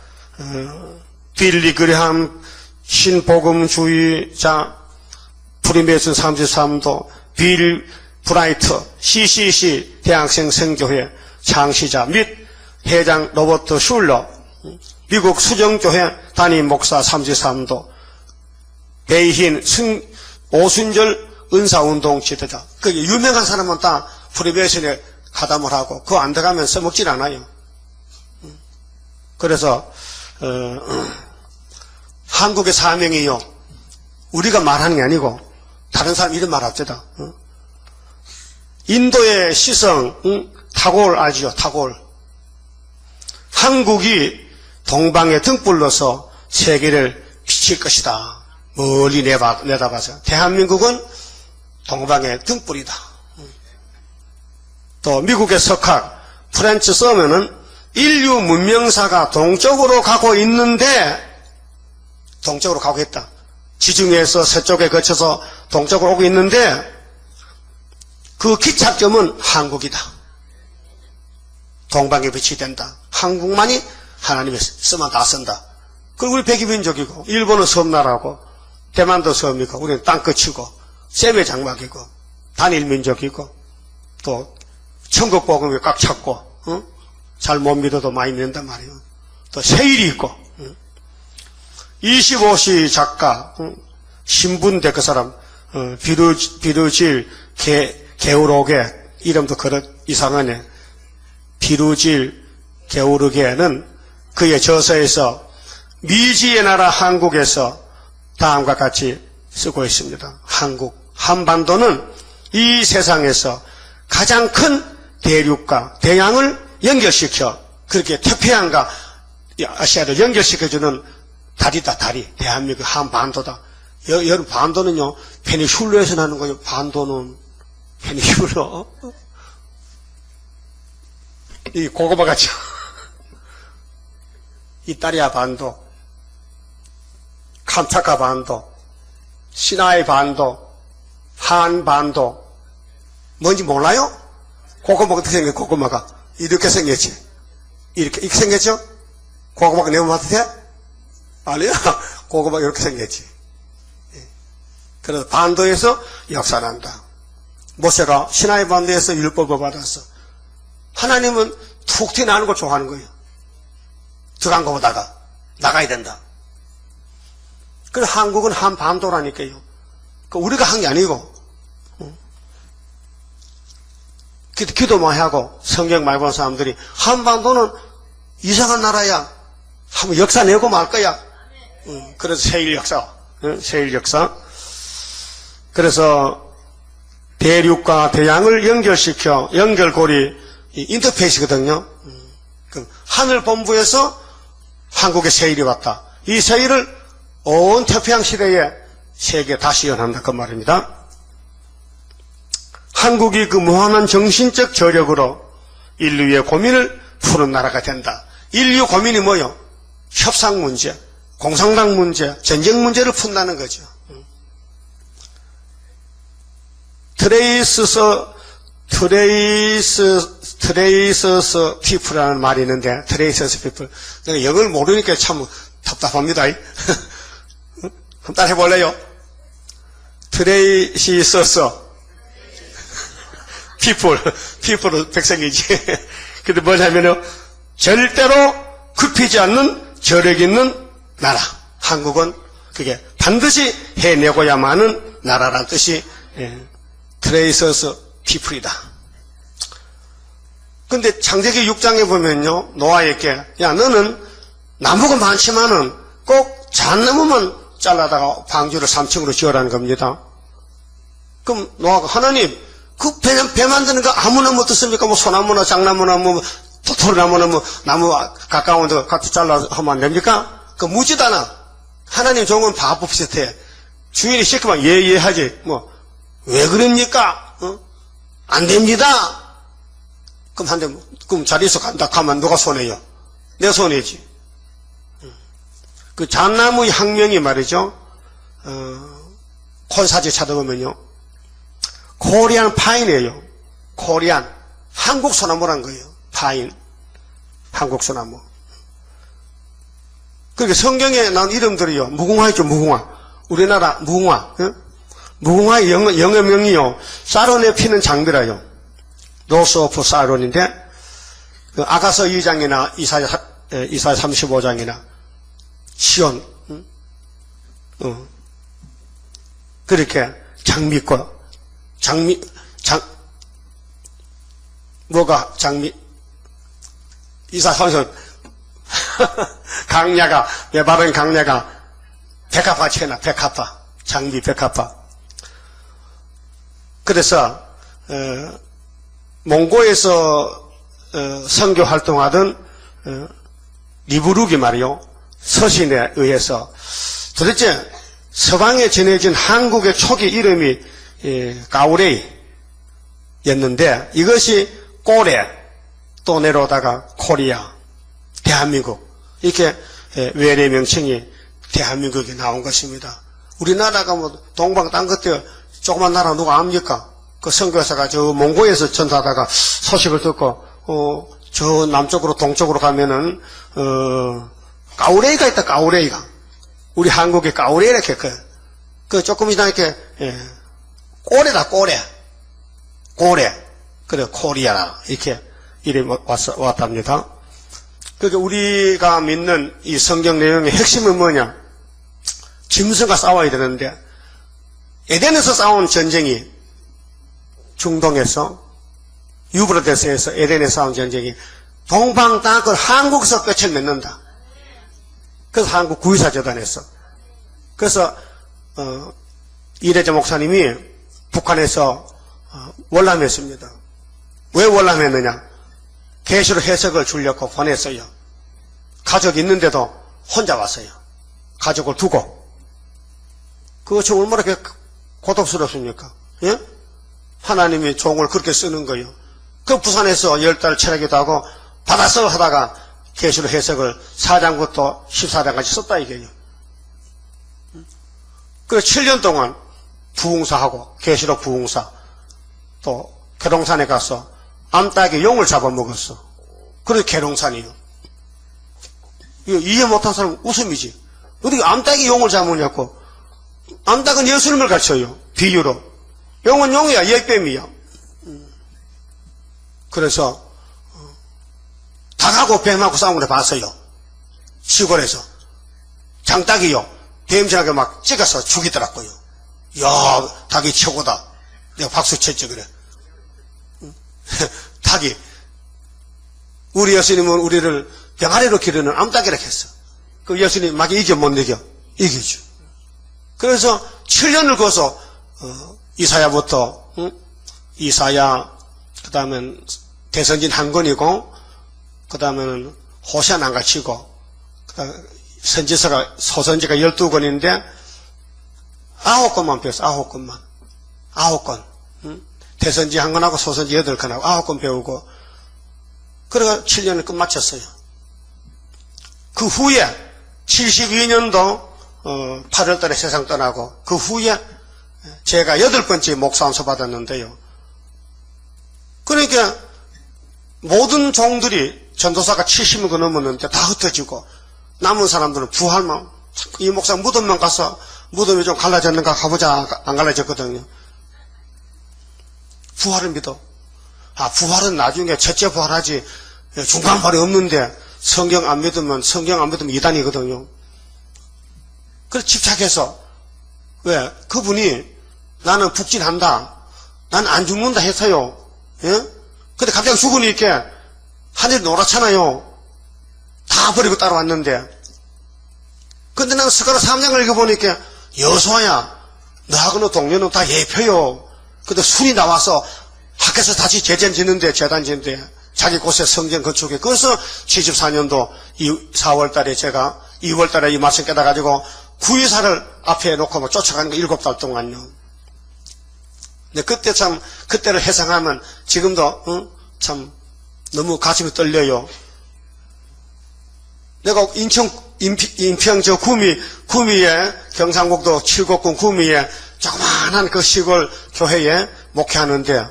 빌리 그레함 신복음주의자 프리메이슨 33도 빌 브라이트 CCC 대학생 선교회 창시자 및 회장 로버트 슐러 미국 수정교회 담임 목사 33도 베이힌 오순절 은사운동 지도자. 그 유명한 사람은 다 프리메이슨에 가담을 하고 그거 안 들어가면 써먹질 않아요. 그래서 한국의 사명이요. 우리가 말하는 게 아니고 다른 사람 이름 말합시다. 인도의 시성 타골 알지요? 타골. 한국이 동방의 등불로서 세계를 비칠 것이다. 멀리 내다봐서 대한민국은 동방의 등불이다. 또 미국의 석학 프렌치 서면은 인류 문명사가 동쪽으로 가고 있는데 동쪽으로 가고 있다. 지중해에서 서쪽에 거쳐서 동쪽으로 오고 있는데 그 기착점은 한국이다. 동방에 빛이 된다. 한국만이 하나님의 쓰면 다 쓴다. 그리고 우리 백이민족이고 일본은 섬나라고 대만도 섬이고 우리는 땅끝이고 셈의 장막이고 단일민족이고 또 천국복음이 꽉 찼고 잘 못 믿어도 많이 믿는단 말이에요. 또 세일이 있고 25시 작가 신분대 그 사람 비루질 게우르게 이름도 그렇 이상하네. 비루질 게우르게는 그의 저서에서 미지의 나라 한국에서 다음과 같이 쓰고 있습니다. 한반도는 이 세상에서 가장 큰 대륙과 대양을 연결시켜 그렇게 태평양과 아시아를 연결시켜주는 다리다. 다리. 대한민국 한반도다. 여러분 반도는요 페니슐러에서 나는 거예요. 반도는 페니슐러 이 고구마 같죠. 이탈리아 반도, 캄차카 반도, 시나이 반도, 한 반도, 뭔지 몰라요? 고구마가 어떻게 생겼어? 고구마가 이렇게 생겼지. 이렇게 생겼죠? 고구마가 내보면 돼? 아니야. 고구마가 이렇게 생겼지. 그래서 반도에서 역사난다. 모세가 시나이 반도에서 율법을 받았어. 하나님은 툭 튀어나오는 걸 좋아하는 거예요. 들어간 것보다가 나가야 된다. 그래서 한국은 한반도라니까요. 우리가 한 게 아니고 기도 많이 하고 성경 많이 보는 사람들이 한반도는 이상한 나라야. 한번 역사 내고 말 거야. 그래서 세일 역사. 세일 역사. 그래서 대륙과 대양을 연결시켜 연결고리 인터페이스거든요. 그럼 하늘본부에서 한국에 세일이 왔다. 이 세일을 온 태평양 시대에 세계에 다시 연한다 그 말입니다. 한국이 그 무한한 정신적 저력으로 인류의 고민을 푸는 나라가 된다. 인류 고민이 뭐요? 협상 문제, 공산당 문제, 전쟁 문제를 푼다는 거죠. 트레이서스 피플이라는 말이 있는데, 트레이서스 피플. 내가 영어를 모르니까 참 답답합니다. 한번 따라 해볼래요? 트레이서스 피플은 백성이지. 근데 뭐냐면요, 절대로 굽히지 않는 저력 있는 나라. 한국은 그게 반드시 해내고야만 하는 나라란 뜻이 트레이서스 피플이다. 근데 창세기 6장에 보면요, 노아에게, 야, 너는 나무가 많지만은 꼭 잣나무만 잘라다가 방주를 3층으로 지어라는 겁니다. 그럼 노아가, 하나님, 그 배 만드는 거 아무나 못 듣습니까? 뭐 소나무나 장나무나 뭐 도토리나무나 뭐 나무 가까운 데 갖다 잘라 하면 안 됩니까? 그 무지다나. 하나님 좋은 건 바보 비슷해. 주인이 시키면 예 하지. 뭐 왜 그럽니까? 안 됩니다. 그럼 한 대, 그럼 자리에서 간다 가면 누가 손해요? 내 손해지. 그 잣나무의 학명이 말이죠. 콘사지 찾아보면요. 코리안 파인이에요. 코리안. 한국 소나무란 거예요. 파인. 한국 소나무. 그렇게 성경에 나온 이름들이요. 무궁화 있죠, 무궁화. 우리나라 무궁화. 응? 무궁화의 영어명이요. 사론에 피는 장비라요. 로스 오브 사론인데, 그 아가서 2장이나 이사야 35장이나 시온, 응? 그렇게 장미꽃, 이사선수, 강야가, 내 발은 강야가, 백합화 채나, 백합화, 장미 백합화. 그래서, 몽고에서, 선교 활동하던, 리부룩이 말이요, 서신에 의해서, 도대체 서방에 전해진 한국의 초기 이름이, 가우레이였는데, 이것이 꼬레, 또 내려오다가 코리아, 대한민국, 이렇게 외래 명칭이 대한민국에 나온 것입니다. 우리나라가 뭐 동방 딴 것들 조그만 나라 누가 압니까? 그 선교사가 저 몽고에서 전도하다가 소식을 듣고 저 남쪽으로 동쪽으로 가면은 가우레이가 있다. 가우레이가 우리 한국에 가우레이 이렇게 그 조금 이상 이렇게 꼬레다. 꼬레 그래 코리아라 이렇게 이름이 왔답니다. 그러니까 우리가 믿는 이 성경 내용의 핵심은 뭐냐? 짐승과 싸워야 되는데, 에덴에서 싸운 전쟁이 중동에서, 유브라데스에서 에덴에서 싸운 전쟁이 동방땅끝 한국에서 끝을 맺는다. 그래서 한국 구의사 재단에서. 그래서, 이래자 목사님이 북한에서 월남했습니다. 왜 월남했느냐? 계시록 해석을 주려고 보냈어요. 가족이 있는데도 혼자 왔어요. 가족을 두고. 그것이 얼마나 고독스럽습니까? 예? 하나님이 종을 그렇게 쓰는 거예요. 그 부산에서 10달 철학기도 하고 받아서 하다가 계시록 해석을 4장부터 14장까지 썼다 이게요. 그래서 7년 동안 부흥사하고 계시록 부흥사 또 계룡산에 가서 암탉이 용을 잡아먹었어. 그래서 계룡산이요. 이거 이해 못한 사람은 웃음이지. 어떻게 암탉이 용을 잡으냐고. 암탉은 예수님을 가르쳐요. 비유로. 용은 용이야. 옛뱀이야. 그래서 닭하고 뱀하고 싸운 걸 봤어요. 시골에서. 장닭이요. 뱀장하게 막 찍어서 죽이더라고요. 야, 닭이 최고다. 내가 박수 쳤죠, 그래. 닭이. 우리 예수님은 우리를 병아리로 기르는 암탉이라고 했어. 그 예수님 막 이겨 못 이겨? 이기죠. 그래서 7년을 거서 이사야부터 이사야, 그 다음엔 대선진 한 권이고, 그 다음에는 호세아 난가치고, 선지서가, 소선지가 12권인데, 9권만 배웠어, 9권만. 9권. 응? 대선지 한 권하고 소선지 8권하고 9권 배우고, 그래가 7년을 끝마쳤어요. 그 후에, 72년도, 8월 달에 세상 떠나고, 그 후에, 제가 8번째 목사 안수 받았는데요. 그러니까, 모든 종들이 전도사가 70명 넘었는데 다 흩어지고, 남은 사람들은 부활만, 이 목사 무덤만 가서 무덤이 좀 갈라졌는가 가보자. 안 갈라졌거든요. 부활을 믿어. 부활은 나중에 첫째 부활하지 중간 부활이 없는데 성경 안 믿으면 이단이거든요. 그래서 집착해서 왜? 그분이 나는 북진한다. 난 안 죽는다 했어요. 예? 근데 갑자기 죽으니까 하늘이 노랗잖아요. 다 버리고 따라왔는데. 근데 난 스가랴 3장을 읽어보니까 여호수아야, 너하고 동료는 다 예표요. 근데 순이 나와서 학교에서 다시 재단 짓는데 자기 곳에 성전 건축에. 그래서 74년도 4월 달에 제가 2월 달에 이 말씀 깨달아가지고 구의사를 앞에 놓고 뭐 쫓아가는 거 7달 동안요. 근데 그때를 회상하면 지금도 참 너무 가슴이 떨려요. 내가 인평 저 구미에 경상북도 칠곡군 구미에 조그마한 그 시골 교회에 목회하는데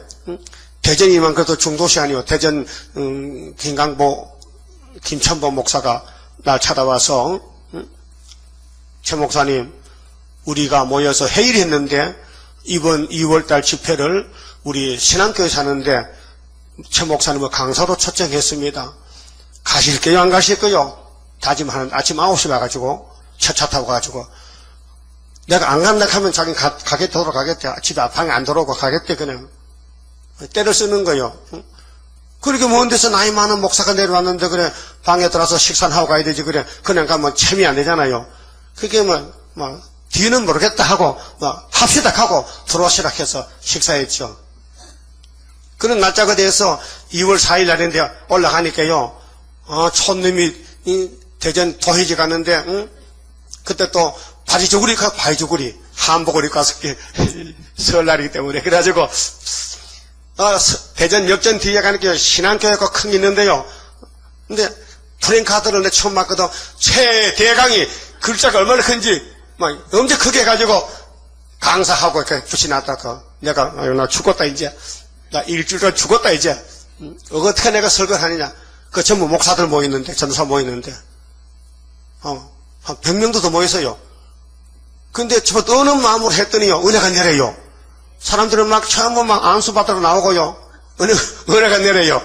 대전이만 그래도 중도시 아니요. 대전 김천보 목사가 날 찾아와서 최 목사님 우리가 모여서 회의를 했는데 이번 2월달 집회를 우리 신앙교회 사는데 최 목사님을 강사로 초청했습니다. 가실게요 안 가실게요? 다짐하는 아침 9시에 와가지고 차 타고 가가지고 내가 안 간다 하면 자기는 가겠대 돌아가겠대. 집에 방에 안 들어오고 가겠대. 그냥 때를 쓰는 거요. 그렇게 먼 데서 나이 많은 목사가 내려왔는데 그래 방에 들어와서 식사는 하고 가야 되지. 그래 그냥 가면 체미 안 되잖아요. 그게 뭐 뒤는 모르겠다 하고 합시다 하고 들어오시라 해서 식사했죠. 그런 날짜가 돼서 2월 4일 날인데 올라가니까요. 촌놈이 대전 도회지 갔는데 그때 또 바지저고리 한복을 입고 와서 설날이기 때문에 그래가지고 대전 역전 뒤에 가니까 신앙교회가 큰 게 있는데요. 근데 프랭카드를 내 처음 봤거든. 최대강이 글자가 얼마나 큰지 막 엄청 크게 해가지고 강사하고 이렇게 붙여놨다. 내가 나 죽었다 이제 나 일주일간 죽었다 이제 어떻게 내가 설교를 하느냐. 그 전부 목사들 모이는데 전도사 모이는데 한 100명도 더 모였어요. 근데 저 어느 마음으로 했더니요 은혜가 내려요. 사람들은 막 전부 막 안수 받으러 나오고요. 은혜가 내려요.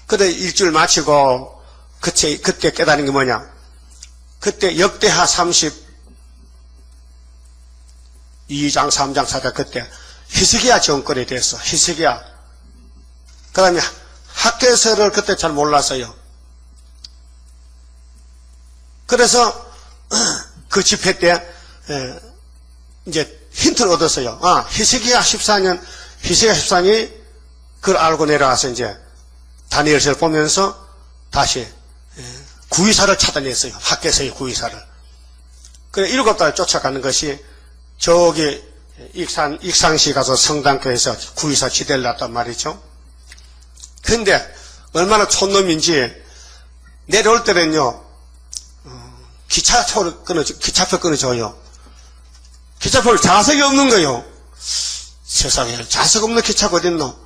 그래 일주일 마치고 그때 깨달은 게 뭐냐. 그때 역대하 32장 3장 4장 그때 히스기야 정권이 됐어. 히스기야. 그 다음에 학개서를 그때 잘 몰랐어요. 그래서 그 집회 때 이제 힌트를 얻었어요. 히스기야 14년이 그걸 알고 내려와서 이제 다니엘서를 보면서 다시 구의사를 찾아냈어요. 학개서의 구의사를. 그래 7달 쫓아가는 것이 저기 익산시 가서 성당교에서 구의사 지대를 놨단 말이죠. 근데 얼마나 촌놈인지 내려올 때는요 기차표 끊어줘요. 기차표를 좌석이 없는 거예요. 세상에 좌석 없는 기차가 어딨노?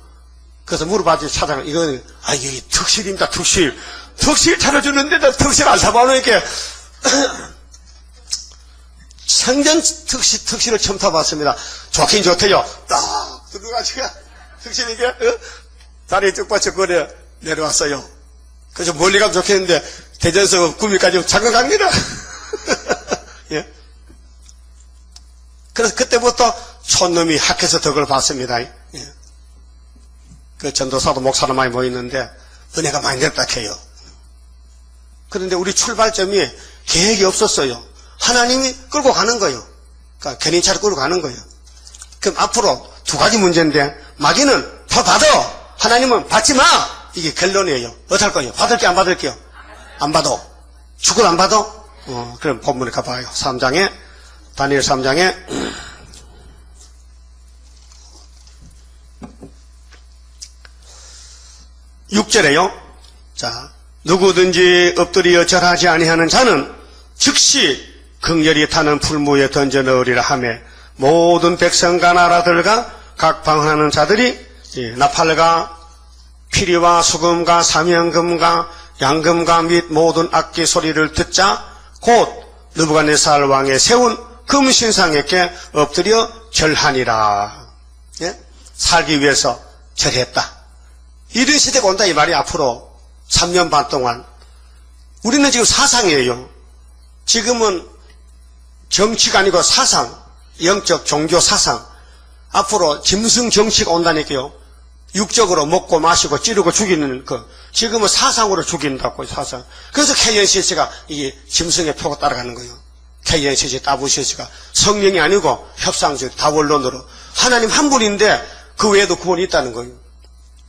그래서 물어봤지 차장을 이건 이게 특실입니다. 특실 차려주는데도 특실 안 타봐놓으니까 생전 특실을 처음 타봤습니다. 좋긴 좋대요. 딱 들어가지고 특실이게 다리 쭉 받쳐 거려 내려왔어요. 그래서 멀리 가면 좋겠는데 대전에서 구미까지 잠깐 갑니다. 예. 그래서 그때부터 촌놈이 학교에서 덕을 봤습니다. 예. 그 전도사도 목사도 많이 모이는데 은혜가 많이 냈다 해요. 그런데 우리 출발점이 계획이 없었어요. 하나님이 끌고 가는 거예요. 그러니까 견인차를 끌고 가는 거예요. 그럼 앞으로 두 가지 문제인데, 마귀는 더 받아! 하나님은 받지 마! 이게 결론이에요. 어떡할 거예요? 받을게, 안 받을게요? 안 받아. 죽을 안 받아? 그럼 본문에 가봐요. 3장에, 다니엘 3장에, 6절에요. 자, 누구든지 엎드려 절하지 아니하는 자는 즉시 극렬히 타는 풀무에 던져 넣으리라 하며 모든 백성과 나라들과 각 방언하는 자들이 나팔과 피리와 수금과 사명금과 양금과 및 모든 악기 소리를 듣자 곧 느부갓네살 왕의 세운 금신상에게 엎드려 절하니라. 예? 살기 위해서 절했다. 이런 시대가 온다 이 말이 앞으로 3년 반 동안. 우리는 지금 사상이에요. 지금은 정치가 아니고 사상, 영적 종교 사상. 앞으로 짐승 정치가 온다니까요. 육적으로 먹고 마시고 찌르고 죽이는 거. 지금은 사상으로 죽인다고, 사상. 그래서 KNCC가 이게 짐승의 표가 따라가는 거예요. KNCC, WCC가 성령이 아니고 협상적 다원론으로. 하나님 한 분인데 그 외에도 구원이 있다는 거예요.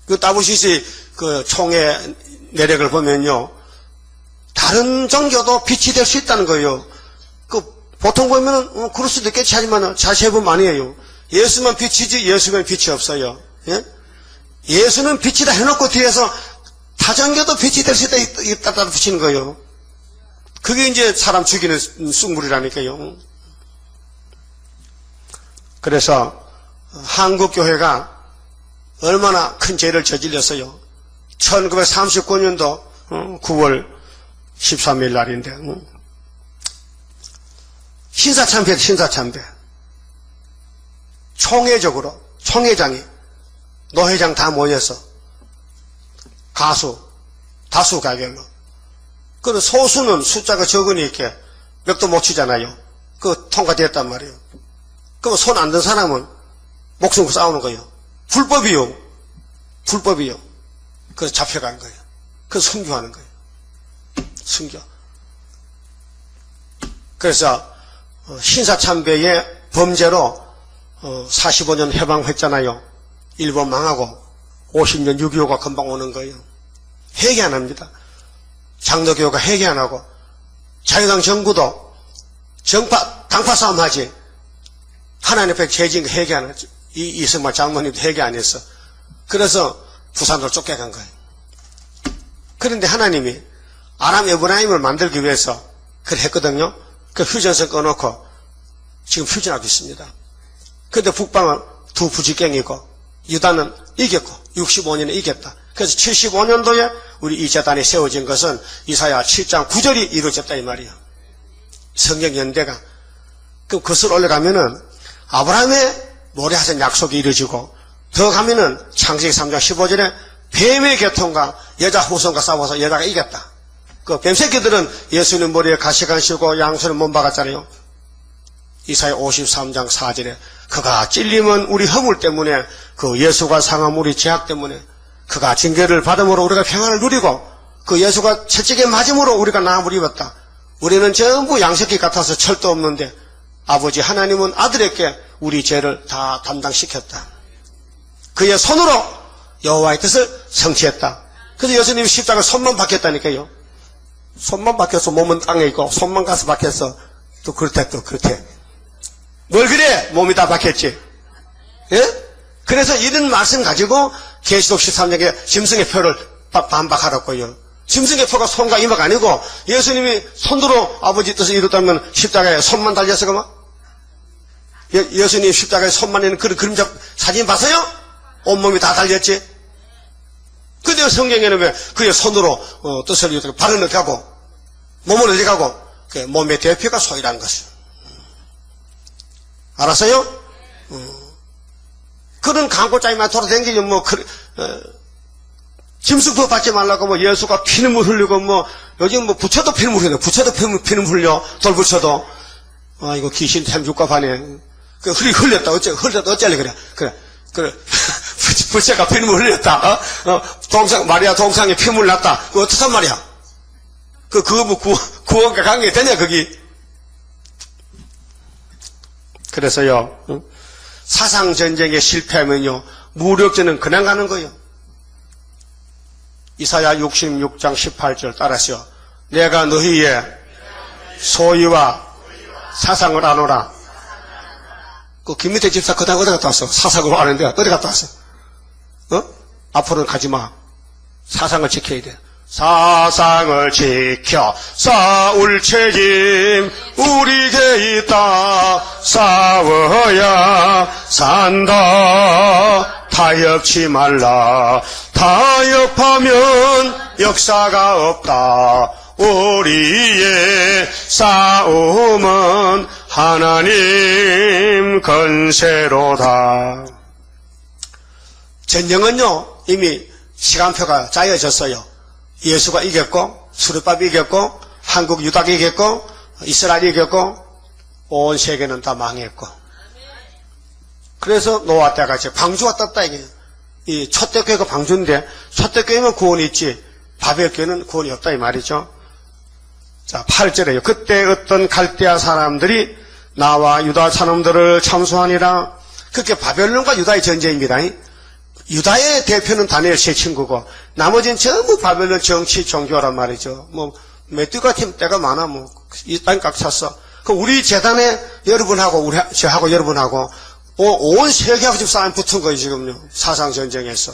그 WCC 그 총회 내력을 보면요. 다른 종교도 빛이 될 수 있다는 거예요. 그 보통 보면은 그럴 수도 있겠지 하지만 자세히 보면 아니에요. 예수만 빛이지 예수면 빛이 없어요. 예? 예수는 빛이다 해놓고 뒤에서 타종교도 빛이 될 수 있다 따라 붙이는 거예요. 그게 이제 사람 죽이는 쑥물이라니까요. 그래서 한국교회가 얼마나 큰 죄를 저질렀어요. 1939년도 9월 13일 날인데 신사참배 총회적으로 총회장이 노회장 다 모여서 다수 가결로 그 소수는 숫자가 적으니까 몇도 못 치잖아요. 그 통과됐단 말이에요. 그럼 손 안 든 사람은 목숨 걸고 싸우는 거예요. 불법이요. 그래서 잡혀간 거예요. 그래서 순교하는 거예요. 순교. 그래서 신사참배의 범죄로 45년 해방했잖아요. 일본 망하고 50년 6.25가 금방 오는 거예요. 회개 안 합니다. 장로교가 회개 안 하고 자유당 정부도 당파 싸움 하지. 하나님 앞에 죄진 거 회개 안 하지. 이승만 장로님도 회개 안 했어. 그래서 부산으로 쫓겨간 거예요. 그런데 하나님이 아람 에브라임을 만들기 위해서 그걸 했거든요. 그 휴전선 꺼놓고 지금 휴전하고 있습니다. 그런데 북방은 두 부지깽이고 유다는 이겼고 65년에 이겼다. 그래서 75년도에 우리 이 재단이 세워진 것은 이사야 7장 9절이 이루어졌다 이 말이에요. 성경 연대가. 그럼 그것을 올라가면은 아브라함의 모래하신 약속이 이루어지고 더 가면은 창세기 3장 15절에 뱀의 계통과 여자 후손과 싸워서 여자가 이겼다. 그 뱀새끼들은 예수님 머리에 가시관 씌우고 양손에 몸 박았잖아요. 이사야 53장 4절에 그가 찔림은 우리 허물 때문에 그 예수가 상함 우리 죄악 때문에 그가 징계를 받음으로 우리가 평안을 누리고 그 예수가 채찍에 맞음으로 우리가 나음을 입었다. 우리는 전부 양새끼 같아서 철도 없는데 아버지 하나님은 아들에게 우리 죄를 다 담당시켰다. 그의 손으로 여호와의 뜻을 성취했다. 그래서 예수님이 십자가 손만 박혔다니까요. 손만 박혀서 몸은 땅에 있고 손만 가서 박혔어. 또 그렇대. 뭘 그래? 몸이 다 박혔지. 예? 그래서 이런 말씀 가지고 계시록 13장에 짐승의 표를 반박하라고요. 짐승의 표가 손과 이마가 아니고 예수님이 손으로 아버지 뜻을 이뤘다면 십자가에 손만 달렸어 그만? 예수님 십자가에 손만 있는 그런 그림자 사진 봤어요? 온몸이 다 달렸지? 근데 성경에는 왜 그의 손으로 뜻을 이루고 발은 어디 가고 몸은 어디 가고 몸의 대표가 소이라는 것을 알았어요? 그런 광고장이만 돌아다니면 짐승표 받지 말라고 예수가 피눈물 흘리고 요즘 부처도 피눈물 흘려. 부처도 피눈물 흘려. 돌 부처도. 이거 귀신 템죽과 반에. 흘렸다. 어쩌래 그래. 부처가 피눈물 흘렸다. 마리아 동상에 피눈물 났다. 그거 어떡한 말이야? 그거 구원과 관계 되냐, 거기? 그래서요, 사상전쟁에 실패하면요, 무력전은 그냥 가는 거예요. 이사야 66장 18절 따라서 내가 너희의 소유와 사상을 아노라. 그 김민태 집사 그다음 어디 갔다 왔어? 사상으로 아는데 어디 갔다 왔어? 앞으로는 가지 마. 사상을 지켜야 돼. 사상을 지켜 싸울 책임 우리에게 있다. 싸워야 산다. 타협치 말라. 타협하면 역사가 없다. 우리의 싸움은 하나님 건세로다. 전쟁은요 이미 시간표가 짜여졌어요. 예수가 이겼고 수르밥이 이겼고 한국 유다가 이겼고 이스라엘이 이겼고 온 세계는 다 망했고, 그래서 노아 때가 이제 방주가 떴다 이게. 이 초대교회가 방주인데 초대교회는 구원이 있지 바벨교회는 구원이 없다 이 말이죠. 자 8절에요. 그때 어떤 갈대아 사람들이 나와 유다 사람들을 참수하니라. 그게 바벨론과 유다의 전쟁입니다. 유다의 대표는 다니엘 세 친구고 나머지는 전부 바벨론 정치 종교란 말이죠. 뭐 메뚜기가 팀 때가 많아. 뭐 이 땅 꽉 찼어. 그 우리 재단에 여러분하고 저하고 여러분하고 온 세계하고 지금 싸움 붙은 거예요 지금요. 사상 전쟁에서.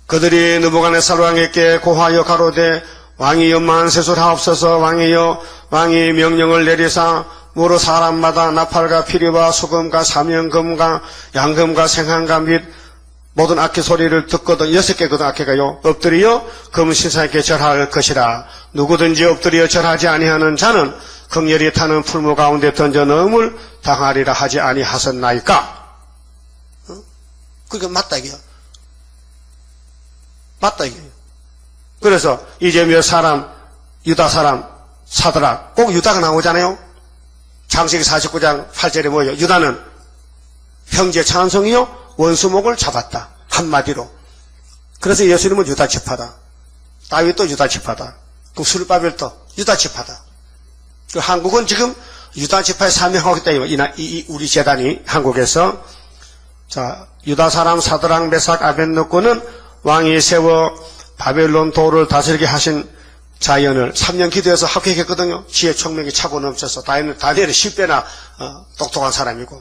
그들이 느부갓네살 왕에게 고하여 가로되 왕이 만세술하옵소서. 왕이여 왕이 명령을 내리사 무로 사람마다 나팔과 피리와 소금과 사면금과 양금과 생한과 및 모든 악기 소리를 듣거든 6개거든 악기가요. 엎드려 금신상에게 절할 것이라. 누구든지 엎드려 절하지 아니하는 자는 극렬히 타는 풀무 가운데 던져 넣음을 당하리라 하지 아니하셨나이까. 그게 맞다 이게요. 맞다 이게요. 그래서 이제 몇 사람 유다 사람 사드락 꼭 유다가 나오잖아요. 창세기 49장 8절에 뭐예요? 유다는 형제 찬송이요 원수목을 잡았다. 한마디로. 그래서 예수님은 유다 지파다. 다윗도 유다 지파다. 그럼 수르바벨도 유다 지파다. 그 한국은 지금 유다 지파에 사명하고 있다. 우리 재단이 한국에서. 자, 유다 사람 사드락 메삭 아벳느고는 왕이 세워 바벨론 도를 다스리게 하신 자연을 3년 기도해서 합격했거든요. 지혜 총명이 차고 넘쳐서 다니엘은 10배나 똑똑한 사람이고.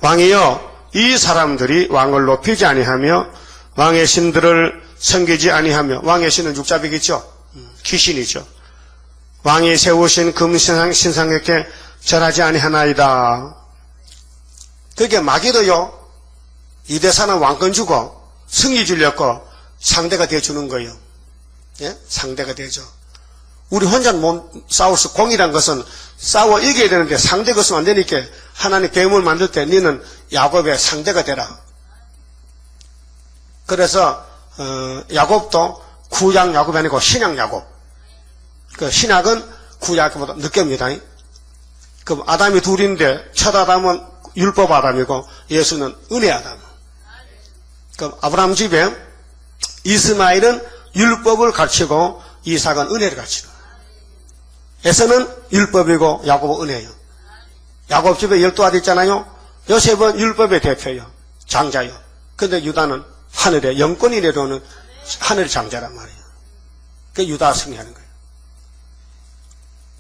왕이여 이 사람들이 왕을 높이지 아니하며 왕의 신들을 섬기지 아니하며, 왕의 신은 육잡이겠죠. 귀신이죠. 왕이 세우신 금신상에게 절하지 아니하나이다. 그게 마귀도요 이대사는 왕권 주고 승리 주려고 상대가 되어주는 거예요. 예? 상대가 되죠. 우리 혼자 못 싸울 수, 공이란 것은 싸워 이겨야 되는데 상대가 없으면 안 되니까 하나님 뱀을 만들 때 너는 야곱의 상대가 되라. 그래서 야곱도 구약 야곱이 아니고 신약 야곱. 그 신약은 구약보다 늦게 옵니다. 그 아담이 둘인데 첫 아담은 율법 아담이고 예수는 은혜 아담. 그 아브라함 집에 이스마엘은 율법을 가르치고 이삭은 은혜를 가르치는 거예요. 에서는 율법이고 야곱은 은혜예요. 야곱 집에 12아들 있잖아요. 요셉은 율법의 대표예요. 장자예요. 근데 유다는 하늘에 영권이 내려오는 하늘의 장자란 말이에요. 그게 유다 승리하는 거예요.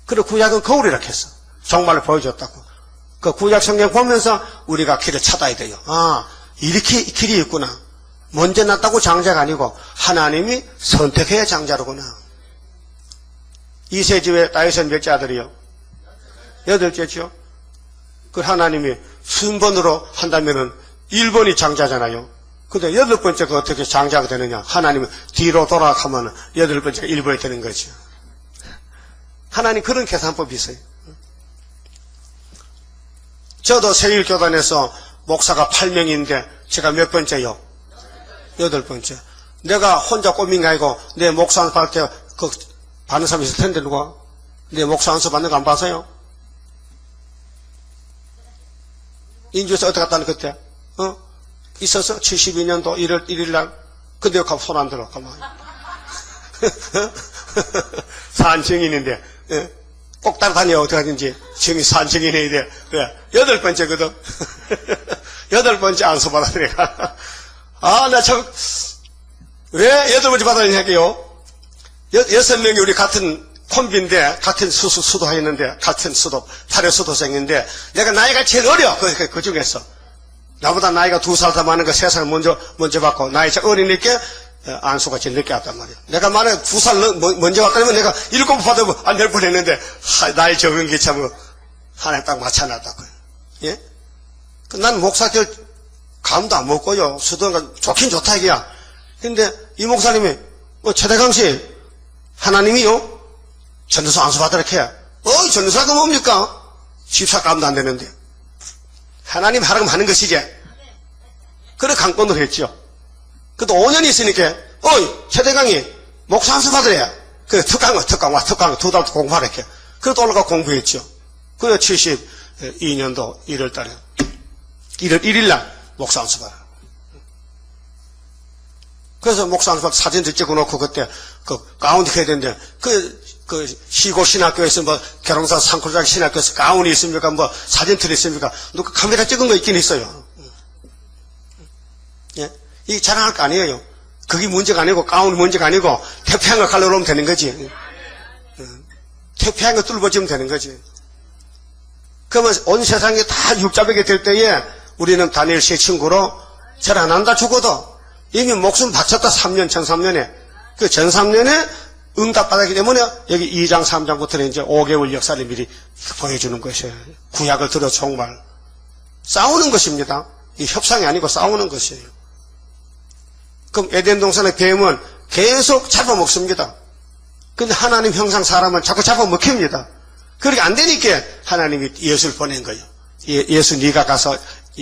그리고 구약은 거울이라 했어. 정말을 보여줬다고. 그 구약 성경 보면서 우리가 길을 찾아야 돼요. 아, 이렇게 길이 있구나. 먼저 났다고 장자가 아니고 하나님이 선택해야 장자로구나. 이세집에 다윗은 몇째 아들이요? 8째죠. 그 하나님이 순번으로 한다면은 1번이 장자잖아요. 근데 8번째가 어떻게 장자가 되느냐? 하나님은 뒤로 돌아가면 8번째가 1번이 되는 거죠. 하나님 그런 계산법이 있어요. 저도 세일교단에서 목사가 8명인데 제가 몇 번째요? 8번째. 내가 혼자 꼬민 게 아니고 내 목사 안수 받을 때 그 받는 사람이 있을 텐데 누가? 내 목사 안수 받는 거 안 봐서요? 인주에서 어디 갔다는 그때? 있었어? 72년도 1월 1일 날. 근데 왜 손 안 들어? 가만. 산 증인인데. 꼭 따라다녀. 어떻게 하든지. 지금이 산증인해야 돼. 왜? 8번째거든. 8번째 안수 받아, 내가. 아, 나 참, 왜 8번째 받았냐고요? 6명이 우리 같은 콤비인데, 같은 수도하였는데, 같은 수도, 8회 수도생인데, 내가 나이가 제일 어려. 그 중에서. 나보다 나이가 2살 더 많은 거 3살 먼저 받고, 나이 제일 어리니까, 안수가 제일 늦게 왔단 말이야. 내가 만약에 2살 먼저 왔다면 내가 7번 받으면 안 될 뻔 했는데, 나이 적은 게 참, 하나에 딱 맞춰놨다고요. 예? 난 목사들 감도 안 먹고요. 수도가 좋긴 좋다, 이게야. 근데 이 목사님이, 최대강 씨, 하나님이요? 전도사 안수 받으라 해야. 전도사가 뭡니까? 집사 감도 안 되는데. 하나님 하라고 하는 것이지. 그래, 강권으로 했죠. 그래도 5년이 있으니까, 최대강이 목사 안수 받으래. 그래, 특강 2달 공부하라 해. 그래도 올라가 공부했죠. 그래, 72년도 1월 달에. 1월 1일 날 목사 안수 받아. 그래서 목사 안수 받아 사진도 찍어놓고 그때, 가운데 해야 되는데, 시골 신학교에서 계룡산 산골짜기 신학교에서 가운이 있습니까? 사진틀이 있습니까? 누가 카메라 찍은 거 있긴 있어요. 예? 이게 자랑할 거 아니에요. 그게 문제가 아니고, 가운이 문제가 아니고, 태평양을 갈라놓으면 되는 거지. 태평양을 뚫어지면 되는 거지. 그러면 온 세상이 다 육자백이 될 때에 우리는 다니엘 씨의 친구로 잘 안 한다 죽어도 이미 목숨 바쳤다 3년, 전 3년에. 그 전 3년에 응답받았기 때문에 여기 2장, 3장부터는 이제 5개월 역사를 미리 보여주는 것이에요. 구약을 들어 정말. 싸우는 것입니다. 이 협상이 아니고 싸우는 것이에요. 그럼 에덴 동산의 뱀은 계속 잡아먹습니다. 근데 하나님 형상 사람은 자꾸 잡아먹힙니다. 그렇게 안 되니까 하나님이 예수를 보낸 거예요. 예수 네가 가서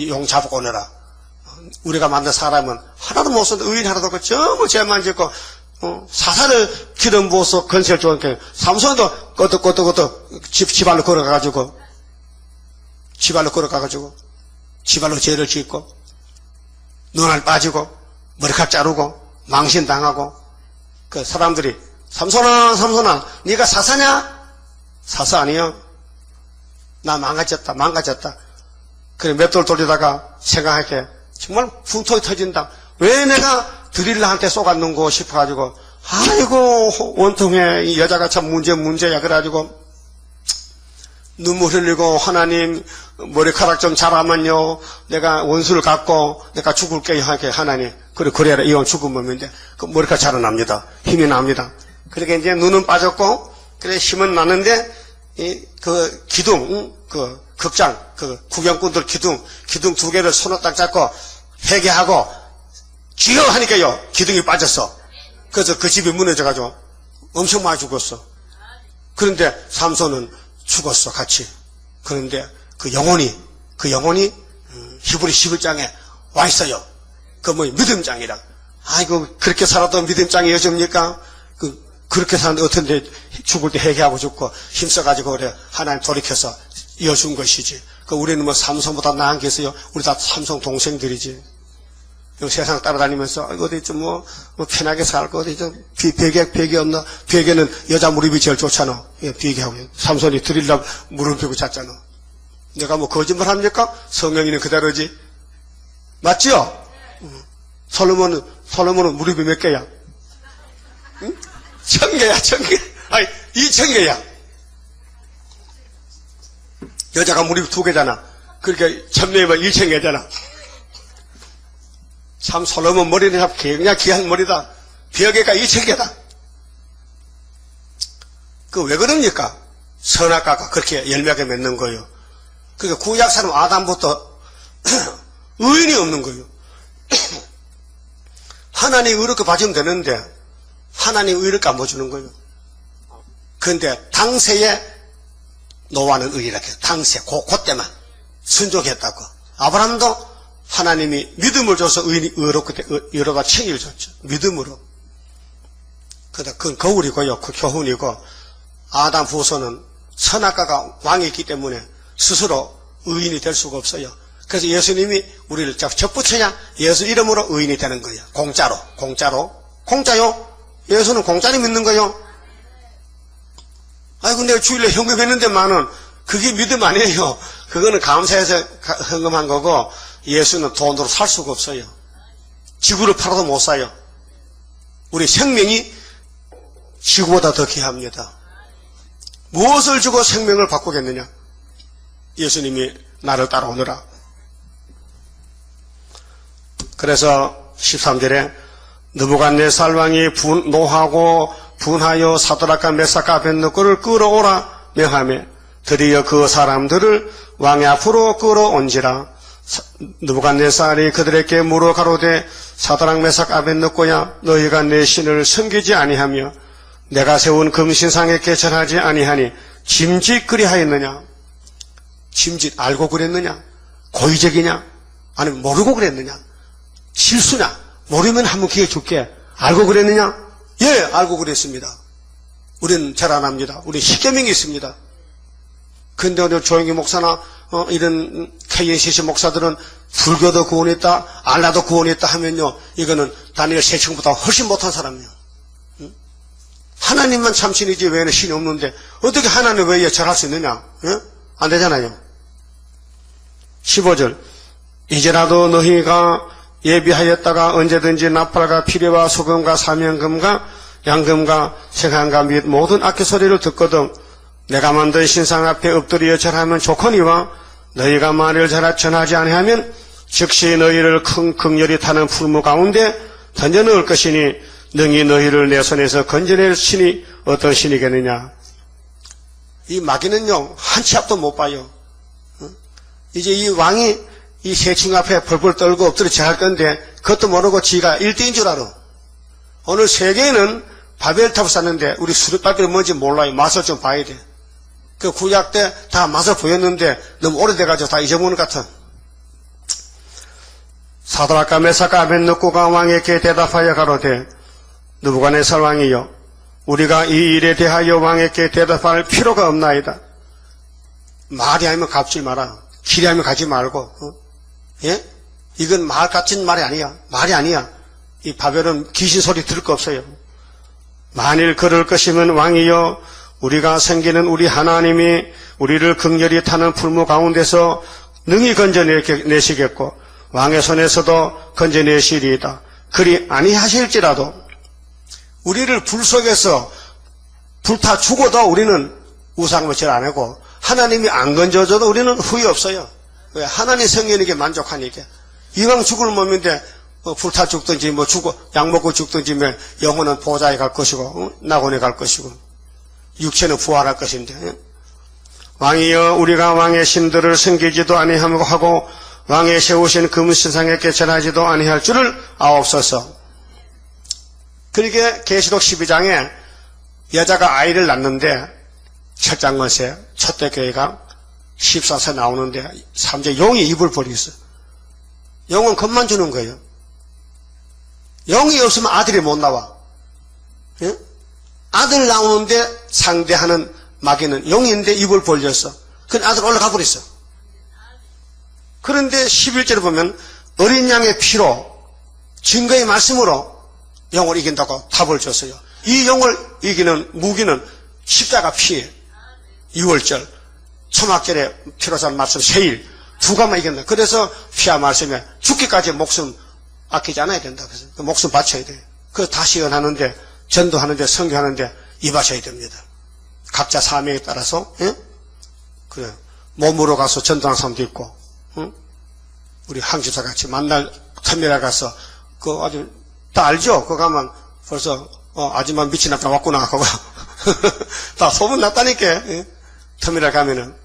용 잡고 오너라. 우리가 만든 사람은 하나도 못 썼는데 의인 하나도 없고 전부 죄만 짓고 사사를 기름 부어서 건설 좋으니까 삼손도 끄덕끄덕 지발로 걸어가가지고 지발로 죄를 짓고 눈알 빠지고 머리카락 자르고 망신당하고 그 사람들이 삼손아 네가 사사냐? 사사 아니요. 나 망가졌다. 그래 몇 돌 돌리다가 생각할게 정말 분통이 터진다. 왜 내가 드릴라한테 쏘갔는고 싶어가지고 아이고 원통해 이 여자가 참 문제야. 그래가지고 눈물 흘리고 하나님 머리카락 좀 자라면요 내가 원수를 갖고 내가 죽을게요 하게 하나님 그래라 이왕 죽은 몸인데 그 머리카락 자라납니다. 힘이 납니다. 그렇게 이제 눈은 빠졌고 그래 힘은 나는데 그 기둥 극장 구경꾼들 기둥 2개를 손을 딱 잡고 회개하고 쥐어 하니까요 기둥이 빠졌어. 그래서 그 집이 무너져가지고 엄청 많이 죽었어. 그런데 삼손은 죽었어 같이. 그런데 그 영혼이 히브리 11장에 와 있어요. 믿음장이라. 아이고 그렇게 살아도 믿음장이 여줍니까? 그렇게 사는데 어떤데 죽을 때 회개하고 죽고 힘써가지고 그래 하나님 돌이켜서 이어준 것이지. 우리는 삼손보다 나은 게 있어요. 우리 다 삼손 동생들이지. 세상 따라다니면서 어디 좀 편하게 살고 어디 좀 베개 없나? 베개는 여자 무릎이 제일 좋잖아. 베개하고 삼손이 드릴라 무릎 펴고 잤잖아. 내가 거짓말 합니까? 성경에는 그대로지. 맞지요? 솔로몬은 무릎이 몇 개야? 응? 1000개야. 아니 2000개야. 여자가 무릎이 2개잖아. 그러니까 1000명이면 2000개잖아. 참 솔로몬 머리는 참 굉장히 귀한 머리다. 벽에가 2000개다. 왜 그럽니까? 선악과가 그렇게 열매하게 맺는 거예요. 그러니까 구약 사람 아담부터 의인이 없는 거예요. 하나님 의롭게 봐주면 되는데 하나님 의롭게 안 봐주는 거예요. 그런데 당세에 노아는 의인이라고 해요. 당세 그때만 순종했다고. 아브라함도 하나님이 믿음을 줘서 의인이 의롭다 칭의를 줬죠. 믿음으로. 그건 거울이고요. 그 교훈이고 아담 후손은 선악과가 왕이 있기 때문에 스스로 의인이 될 수가 없어요. 그래서 예수님이 우리를 접붙여야 예수 이름으로 의인이 되는 거예요. 공짜로. 공짜요? 예수는 공짜로 믿는 거예요. 아이고, 내가 주일에 헌금했는데만은 그게 믿음 아니에요. 그거는 감사해서 헌금한 거고, 예수는 돈으로 살 수가 없어요. 지구를 팔아도 못 사요. 우리 생명이 지구보다 더 귀합니다. 무엇을 주고 생명을 바꾸겠느냐? 예수님이 나를 따라오느라. 그래서 13절에 느부갓네살 왕이 노하고 분하여 사드락과 메삭과 아벳느고를 끌어오라 명하며 드디어 그 사람들을 왕의 앞으로 끌어온지라. 느부갓네살이 그들에게 물어 가로되 사드락 메삭 아벳느고야 너희가 내 신을 섬기지 아니하며 내가 세운 금신상에 개천하지 아니하니 짐짓 그리하였느냐? 짐짓 알고 그랬느냐? 고의적이냐? 아니면 모르고 그랬느냐? 실수냐? 모르면 한번 기회 줄게. 알고 그랬느냐? 예, 알고 그랬습니다. 우리는 잘 안 합니다. 우리 십계명이 있습니다. 근데 오늘 조영기 목사나 이런 KNCC 목사들은 불교도 구원했다, 알라도 구원했다 하면요, 이거는 다니엘 세층보다 훨씬 못한 사람이에요. 하나님만 참신이지 외에는 신이 없는데 어떻게 하나님 외에 절할 수 있느냐? 예? 안 되잖아요. 15절 이제라도 너희가 예비하였다가 언제든지 나팔과 피리와 소금과 사면금과 양금과 색한가 및 모든 악기 소리를 듣거든 내가 만든 신상 앞에 엎드려 절하면 좋거니와 너희가 만일 전하지 아니하면 즉시 너희를 큰 극렬히 타는 풀무 가운데 던져 넣을 것이니 능히 너희를 내 손에서 건져낼 신이 어떤 신이겠느냐. 이 마귀는요 한 치 앞도 못 봐요. 이제 이 왕이 이 세층 앞에 벌벌 떨고 엎드려 절할 건데 그것도 모르고 지가 1등인 줄 알아. 오늘 세계에는 바벨탑을 쌌는데 우리 수르바벨이 뭔지 몰라요. 맛을 좀 봐야 돼. 그 구약 때 다 맛을 보였는데 너무 오래돼가지고 다 잊어먹는 것 같아. 사드락과 메삭과 아벳느고가 왕에게 대답하여 가로되 느부갓네살 왕이여 우리가 이 일에 대하여 왕에게 대답할 필요가 없나이다. 말이 아니면 갚지 마라. 길이 아니면 가지 말고. 예? 이건 말 같은 말이 아니야. 말이 아니야. 이 바벨은 귀신 소리 들을 거 없어요. 만일 그럴 것이면 왕이여 우리가 섬기는 우리 하나님이 우리를 극렬히 타는 풀무 가운데서 능히 건져내시겠고 왕의 손에서도 건져내시리이다. 그리 아니하실지라도 우리를 불 속에서 불타 죽어도 우리는 우상을 절 안 하고 하나님이 안 건져줘도 우리는 후회 없어요. 왜? 하나님 성령에게 만족하니까. 이왕 죽을 몸인데 불타 죽든지 뭐 약 먹고 죽든지 뭐 영혼은 보좌에 갈 것이고 낙원에 갈 것이고 육체는 부활할 것인데 왕이여 우리가 왕의 신들을 섬기지도 아니하고 왕의 세우신 금신상에 개천하지도 아니할 줄을 아옵소서. 그러게 계시록 12장에 여자가 아이를 낳는데 철장건세 첫대 교회가 14세 나오는데 3제 용이 입을 벌이겠어. 용은 겁만 주는 거예요. 용이 없으면 아들이 못 나와. 예? 아들 나오는데 상대하는 마귀는 용인데 입을 벌렸어. 그건 아들 올라가 버렸어. 그런데 11절에 보면 어린 양의 피로 증거의 말씀으로 용을 이긴다고 답을 줬어요. 이 용을 이기는 무기는 십자가 피예요. 6월절 초막절에 피로 산 말씀 세일 두 가만 이겼다. 그래서 피와 말씀에 죽기까지 목숨 아끼지 않아야 된다. 그래서 그 목숨 바쳐야 돼요. 그래서 다시 연하는데 전도하는데 선교하는데 입하셔야 됩니다. 각자 사명에 따라서. 예? 그래 몸으로 가서 전도하는 사람도 있고, 우리 항집사 같이 만날 터미널 가서 그 아주 다 알죠? 그거 가면 벌써 아줌마 미친 남자 왔구나 하고 다 소문 났다니까. 예? 터미널 가면은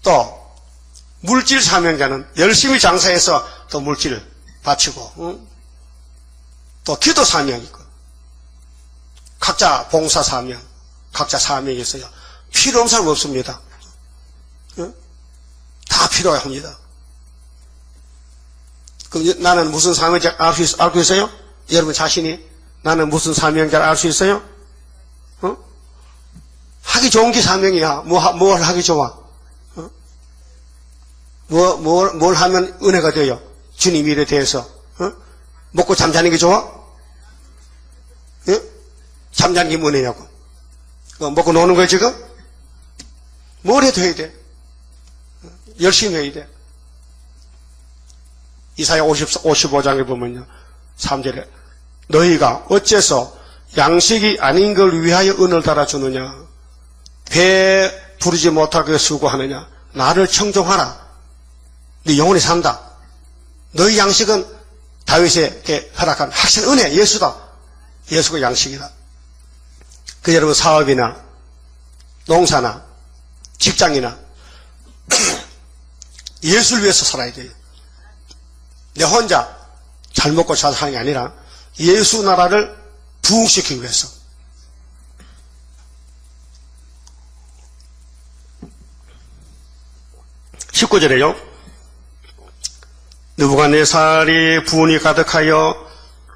또 물질 사명자는 열심히 장사해서 또 물질을 바치고, 또 기도 사명이 있고, 각자 봉사 사명, 각자 사명이 있어요. 필요 없는 사람 없습니다. 다 필요합니다. 그럼 나는 무슨 사명인지 알고 있어요? 여러분 자신이 나는 무슨 사명인지 알 수 있어요? 하기 좋은 게 사명이야. 뭘 하기 좋아? 뭘 하면 은혜가 돼요? 주님 일에 대해서. 먹고 잠자는 게 좋아? 잠자는 게 은혜냐고. 먹고 노는 거야 지금? 뭘 해도 해야 돼. 열심히 해야 돼. 이사야 55장에 보면요. 3절에 너희가 어째서 양식이 아닌 걸 위하여 은을 달아주느냐. 배 부르지 못하게 수고하느냐. 나를 청종하라. 네 영혼이 산다. 너희 양식은 다윗에게 허락한 확신 은혜 예수다. 예수가 양식이다. 그 여러분 사업이나 농사나 직장이나 예수를 위해서 살아야 돼요. 내 혼자 잘 먹고 잘 사는 게 아니라 예수 나라를 부흥시키기 위해서. (19절에요) 느부갓네살이 분이 가득하여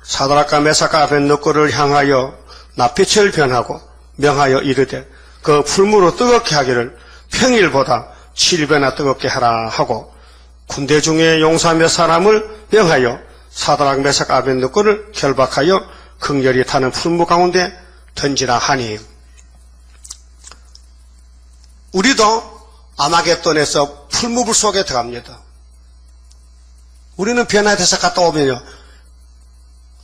사드락과 메삭과 아벳느고를 향하여 낯빛을 변하고 명하여 이르되 그 풀무로 뜨겁게 하기를 평일보다 7배나 뜨겁게 하라 하고 군대 중에 용사 몇 사람을 명하여 사드락 메삭 아벳느고를 결박하여 극렬히 타는 풀무 가운데 던지라 하니. 우리도 아마겟돈에서 풀무불 속에 들어갑니다. 우리는 변화돼서 갔다 오면요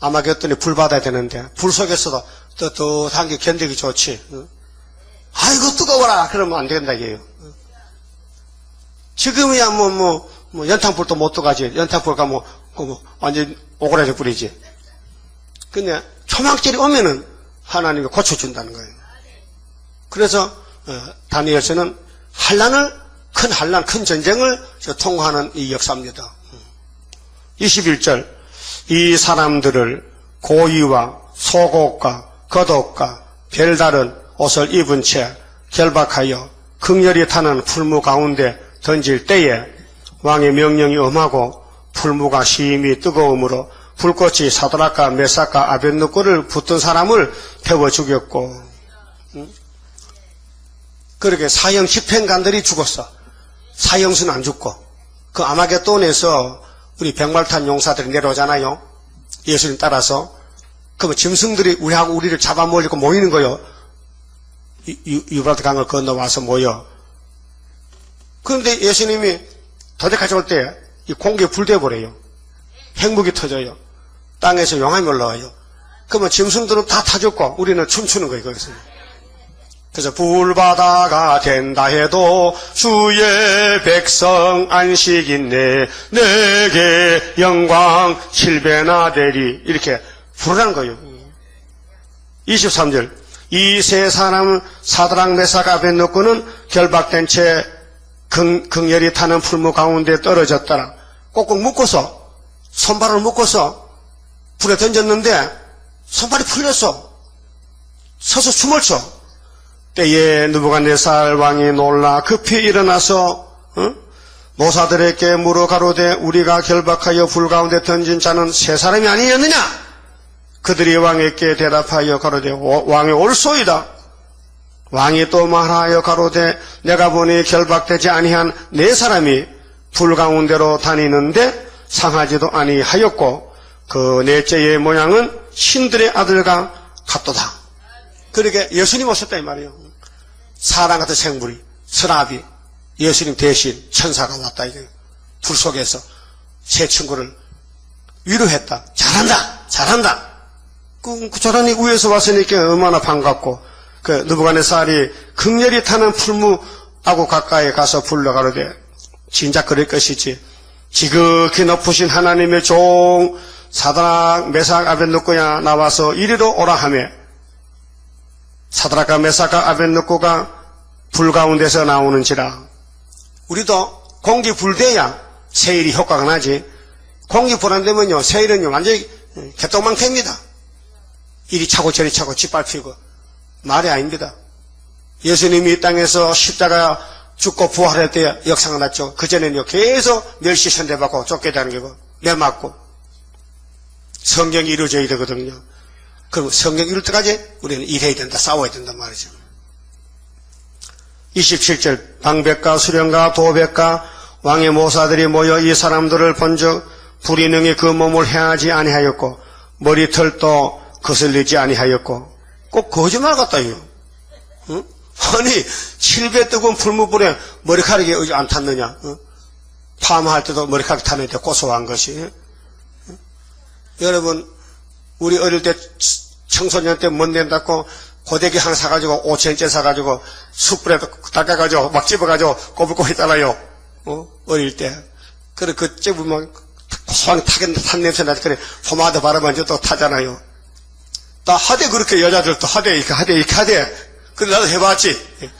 아마겟돈에 불 받아야 되는데 불 속에서도 떳떳한 게 견디기 좋지. 아이고 뜨거워라 그러면 안 된다 이게요. 지금이야 뭐 연탄불도 못 들어가지. 연탄불 가면 완전 오그라져 버리지. 근데 초막절이 오면은 하나님이 고쳐준다는 거예요. 그래서 다니엘서는 큰 한란, 큰 전쟁을 통과하는 이 역사입니다. 21절 이 사람들을 고위와 속옷과 겉옷과 별다른 옷을 입은 채 결박하여 극렬히 타는 풀무 가운데 던질 때에 왕의 명령이 엄하고 풀무가 심히 뜨거움으로 불꽃이 사드락과 메삭과 아벳느고를 붙든 사람을 태워 죽였고, 그렇게 사형 집행관들이 죽었어. 사형수는 안 죽고. 그 아마겟돈에서 우리 백말탄 용사들이 내려오잖아요. 예수님 따라서. 그러면 짐승들이 우리를 잡아먹으려고 모이는 거요. 유브라트 강을 건너와서 모여. 그런데 예수님이 도대까지 올 때 이 공기에 불대버려요. 핵무기 터져요. 땅에서 용암이 올라와요. 그러면 짐승들은 다 타죽고 우리는 춤추는 거예요. 거기서. 그래서 불바다가 된다 해도 주의 백성 안식이네 내게 영광 7배나 되리 이렇게 부르라는 거예요. 23절 이 세 사람 사드락 메삭 아벳느고는 결박된 채 극렬히 타는 풀무 가운데 떨어졌더라. 꼭꼭 묶어서 손발을 묶어서 불에 던졌는데 손발이 풀렸어. 서서 춤을 춰. 때에 느부갓네살 왕이 놀라 급히 일어나서 모사들에게 물어 가로되 우리가 결박하여 불 가운데 던진 자는 세 사람이 아니었느냐? 그들이 왕에게 대답하여 가로되 왕이 옳소이다. 왕이 또 말하여 가로되 내가 보니 결박되지 아니한 네 사람이 불 가운데로 다니는데 상하지도 아니하였고 그 넷째의 모양은 신들의 아들과 같도다. 그러게 예수님 오셨다 이 말이에요. 사람 같은 생물이 스라비 예수님 대신 천사가 왔다 이거예요. 불 속에서 세 친구를 위로했다. 잘한다. 그 저런이 위에서 왔으니까 얼마나 반갑고 그 느부갓네살이 극렬히 타는 풀무하고 가까이 가서 불러가로되 진작 그럴 것이지 지극히 높으신 하나님의 종 사드락 메삭 아벳느고야 나와서 이리로 오라 하며 사드락과 메삭과 아벳느고가 불 가운데서 나오는지라. 우리도 공기 불대야 세일이 효과가 나지. 공기 불 안 되면요 세일은요 완전히 개똥망태입니다. 이리 차고 저리 차고 짓밟히고 말이 아닙니다. 예수님이 이 땅에서 십자가 죽고 부활할 때 역사가 났죠. 그전에는요 계속 멸시 선대받고 쫓겨다는 거고 매맞고 성경이 이루어져야 되거든요. 그럼 성경 이룰 때까지 우리는 일해야 된다. 싸워야 된단 말이죠. 27절 방백과 수령과 도백과 왕의 모사들이 모여 이 사람들을 본즉 불이 능히 그 몸을 해하지 아니하였고 머리털도 거슬리지 아니하였고 꼭 거짓말 같다요. 응? 아니 7배 뜨거운 풀무불에 머리카락이 안 탔느냐? 응? 파마할 때도 머리카락 타는데 고소한 것이. 응? 여러분 우리 어릴 때 청소년 때 못 낸다고 고데기 하나 사가지고 5,000원짜리 사가지고 숯불에 닦아가지고 막 집어가지고 꼬불꼬불 했잖아요. 어릴 때. 그래 그 집으면 고소하게 탄 냄새 나지. 그래 포마드 바르면 또 타잖아요. 나 하대 그렇게 여자들도 하대 이렇게 하대. 그래 나도 해봤지.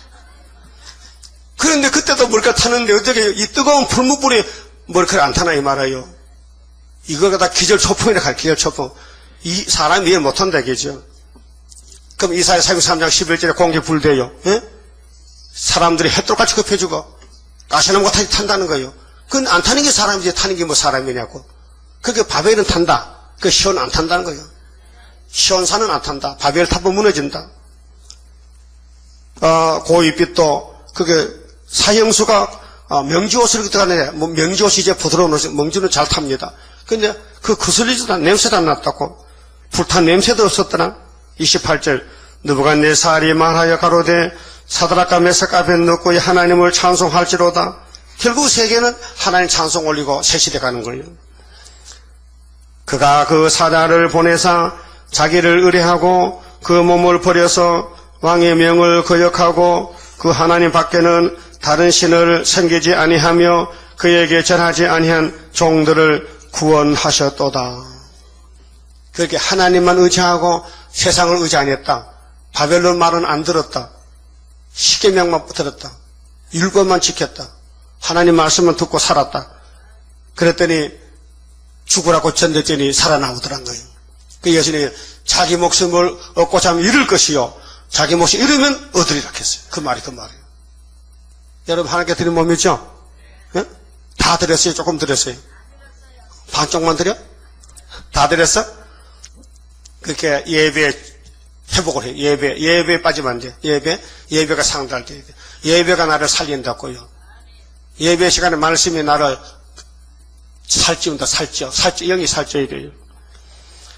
그런데 그때도 머리카락 타는데 어떻게 이 뜨거운 풀무불이 머리카락 안 타나 이 말이에요. 이거가 다 기절초풍이라 할 기절초풍. 이 사람이 이해 못한다 이게죠. 그럼 이사야 43장 11절에 공기 불대요. 예? 사람들이 햇돌같이 급해주고 가시나무가 탄다는 거예요. 그건 안 타는 게 사람이지 타는 게 뭐 사람이냐고. 그게 바벨은 탄다. 그 시온 안 탄다는 거예요. 시온산은 안 탄다. 바벨 타면 무너진다. 고윗빛도 그게 사형수가 명지옷을 들어가는데 뭐 명지옷이 이제 부드러운 옷이 명지는 잘 탑니다. 근데 그 거슬리지도 않 냄새도 안 났다고. 불탄 냄새도 없었더라. 28절 느부갓네살이 말하여 가로되 사드락과 메삭과 아벳느고의 하나님을 찬송할지로다. 결국 세계는 하나님 찬송 올리고 새시대 가는 거예요. 그가 그 사자를 보내사 자기를 의뢰하고 그 몸을 버려서 왕의 명을 거역하고 그 하나님 밖에는 다른 신을 섬기지 아니하며 그에게 절하지 아니한 종들을 구원하셨도다. 그렇게 하나님만 의지하고 세상을 의지 안 했다. 바벨론 말은 안 들었다. 십계명만 들었다. 율법만 지켰다. 하나님 말씀만 듣고 살았다. 그랬더니 죽으라고 전대전이 살아나오더란 거예요. 그 예수님이 자기 목숨을 얻고자 하면 잃을 것이요 자기 목숨 잃으면 얻으리라 했어요. 그 말이에요. 여러분 하나님께 드린 몸이죠? 예? 다 드렸어요? 조금 드렸어요? 반쪽만 드려? 다 드렸어? 그렇게 예배 회복을 해요. 예배에 빠지면 안 돼. 예배가 상달할 때. 예배가 나를 살린다고요. 예배 시간에 말씀이 나를 살찌운다, 영이 살쪄야 돼요.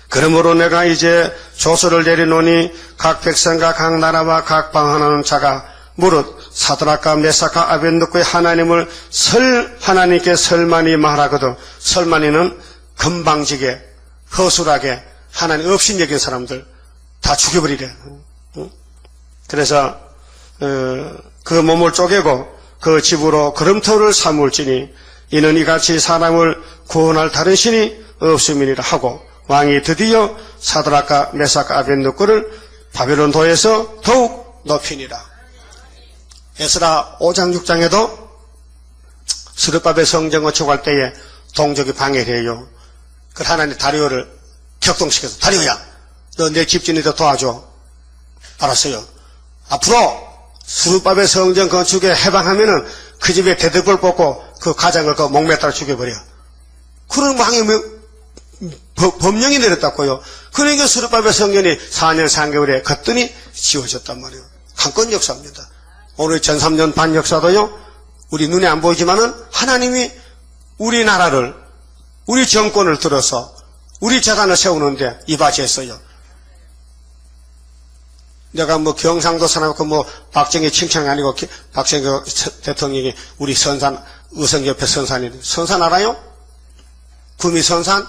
그러므로 내가 이제 조서를 내리노니 각 백성과 각 나라와 각 방언하는 자가 무릇 사드락과 메삭과 아벳느고의 하나님을 하나님께 설만히 말하거든. 설만히는 건방지게 허술하게 하나님 없인 여긴 사람들 다 죽여버리래. 그래서 그 몸을 쪼개고 그 집으로 걸음터를 삼을지니 이는 이같이 사람을 구원할 다른 신이 없음이니라 하고 왕이 드디어 사드락과 메삭과 아벳느고를 바벨론도에서 더욱 높이니라. 에스라 5장 6장에도 스룹바벨 성전 건축할 때에 동족이 방해를 해요. 그 하나님 다리오를 격동시켜서 다리오야 너 내 집주인들 도와줘. 알았어요. 앞으로 스룹바벨 성전 건축에 해방하면은 그 집에 대덕을 뽑고 그 가장을 그 목매따라 죽여버려. 그런 왕이 법령이 내렸다고요. 그러니까 스룹바벨 성전이 4년 3개월에 거뜬히 지워졌단 말이에요. 강권 역사입니다. 오늘 전 3년 반 역사도요. 우리 눈에 안 보이지만은 하나님이 우리나라를 우리 정권을 들어서 우리 재단을 세우는데 이바지했어요. 내가 뭐 경상도 사람이고 뭐 박정희 칭찬이 아니고 박정희 대통령이 우리 선산 의성협회 선산이 선산 알아요? 구미 선산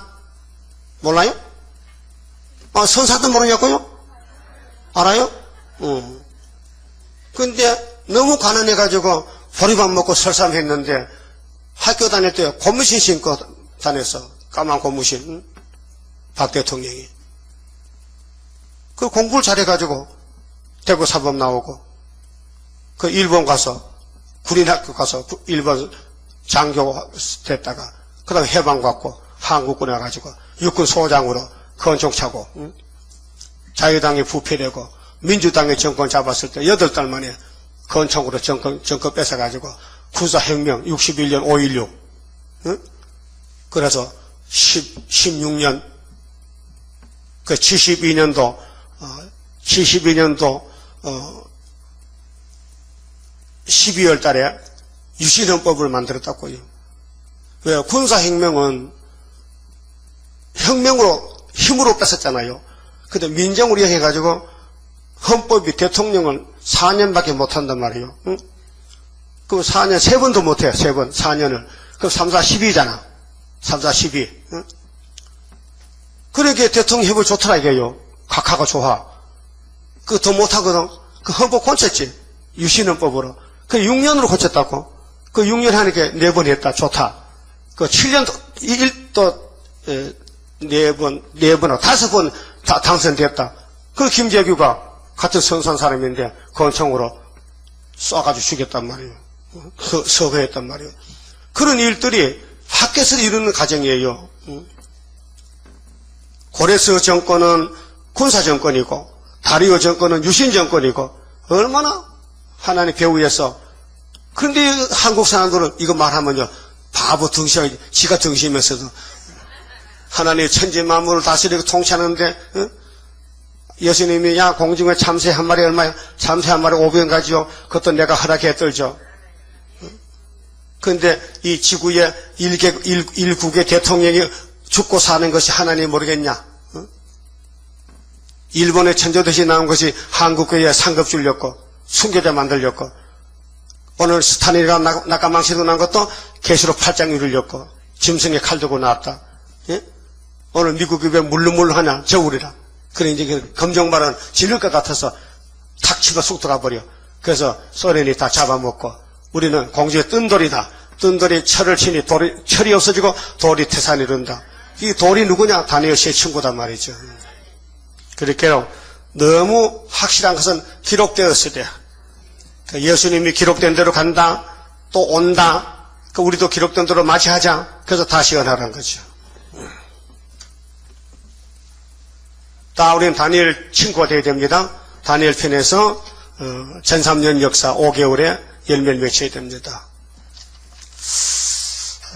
몰라요? 선산도 모르냐고요? 알아요? 근데 너무 가난해가지고 보리밥 먹고 설삼했는데 학교 다닐 때 고무신 신고 다녔어. 까만 고무신. 박 대통령이. 그 공부를 잘해가지고 대구 사법 나오고 그 일본 가서 군인학교 가서 일본 장교 됐다가 그 다음에 해방 받고 한국군에 와가지고 육군 소장으로 건총 차고 자유당이 부패되고 민주당이 정권 잡았을 때 8달 만에 건총으로 정권 뺏어가지고 군사혁명 61년 5.16 그래서 16년 그 72년도 12월 달에 유신헌법을 만들었다고요. 왜? 군사혁명은 힘으로 뺏었잖아요. 근데 민정으로 해가지고 헌법이 대통령을 4년밖에 못한단 말이에요. 응? 그럼 4년, 3번도 못해요. 3번, 4년을. 그럼 3, 4, 12잖아. 3, 4, 12. 응? 그러니까 대통령 해볼 좋더라, 이게요. 각하가 좋아. 그 더 못하거든. 그 헌법 고쳤지. 유신헌법으로. 그 6년으로 고쳤다고. 그 6년 하니까 4번 했다. 좋다. 그 7년, 또, 4번, 5번 당선됐다. 그 김재규가 같은 선수한 사람인데, 권총으로 쏴가지고 죽였단 말이에요. 서거했단 말이에요. 그런 일들이 학교에서 이루는 과정이에요. 고레스 정권은 군사정권이고, 다리오 정권은 유신정권이고, 얼마나 하나님 배후에서. 그런데 한국 사람들은 이거 말하면요, 바보 등신, 지가 등심에서도 하나님의 천지 만물을 다스리고 통치하는데, 예수님이 야 공중에 참새 한 마리 얼마야? 참새 한 마리 500원 가지요. 그것도 내가 허락해떨죠. 그런데 이 지구의 일국의 대통령이 죽고 사는 것이 하나님 모르겠냐? 일본의 천조도시 나온 것이 한국교회에 상급 줄렸고 순교자 만들렸고, 오늘 스타린이가 낙가망시도 난 것도 계시록 8장 이룰렸고, 짐승의 칼 들고 나왔다. 예? 오늘 미국이 왜 물르물르하냐? 저울이라. 그래 이제 검정말은 지를 것 같아서 탁 치고 쑥 들어가버려. 그래서 소련이 다 잡아먹고, 우리는 공주의 뜬돌이다. 뜬돌이 철을 치니 철이 없어지고 돌이 태산이 이룬다. 이 돌이 누구냐? 다니엘 씨의 친구단 말이죠. 그렇게 너무 확실한 것은 기록되었을 때, 예수님이 기록된 대로 간다, 또 온다, 우리도 기록된 대로 맞이하자. 그래서 다시 연하라는 거죠. 다 우리는 다니엘 친구가 되어야 됩니다. 다니엘 편에서 전3년 역사 5개월에 열매를 맺혀야 됩니다.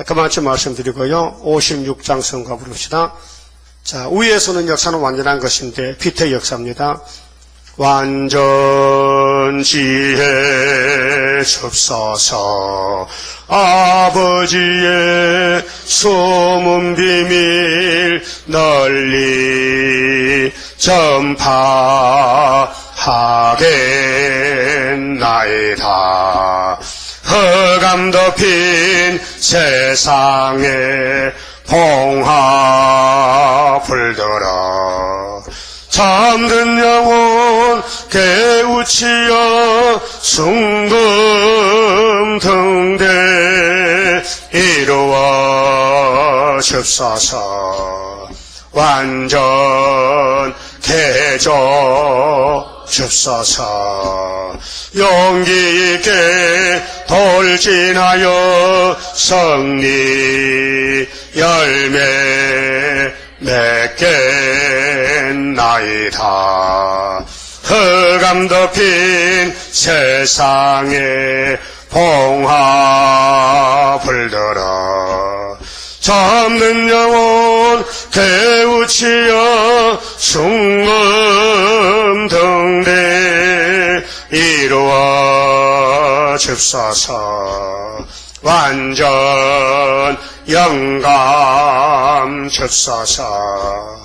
그만큼 말씀드리고요. 56장 성가 부릅시다. 자, 위에서는 역사는 완전한 것인데 빛의 역사입니다. 완전 지혜 줍소서. 아버지의 소문 비밀 널리 전파하겠나이다. 흑암 덮인 세상에 봉화 불들어 잠든 영혼 깨우치어 숭금 등대 이루어 줍소서. 완전 개조 줍소서. 용기 있게 돌진하여 승리 열매 맺겠나이다. 흑암 덮인 세상에 봉화 불들어 잠든 영혼 깨우치어 숭금 등대 이루어 줍소서. 완전 영감 줍소서.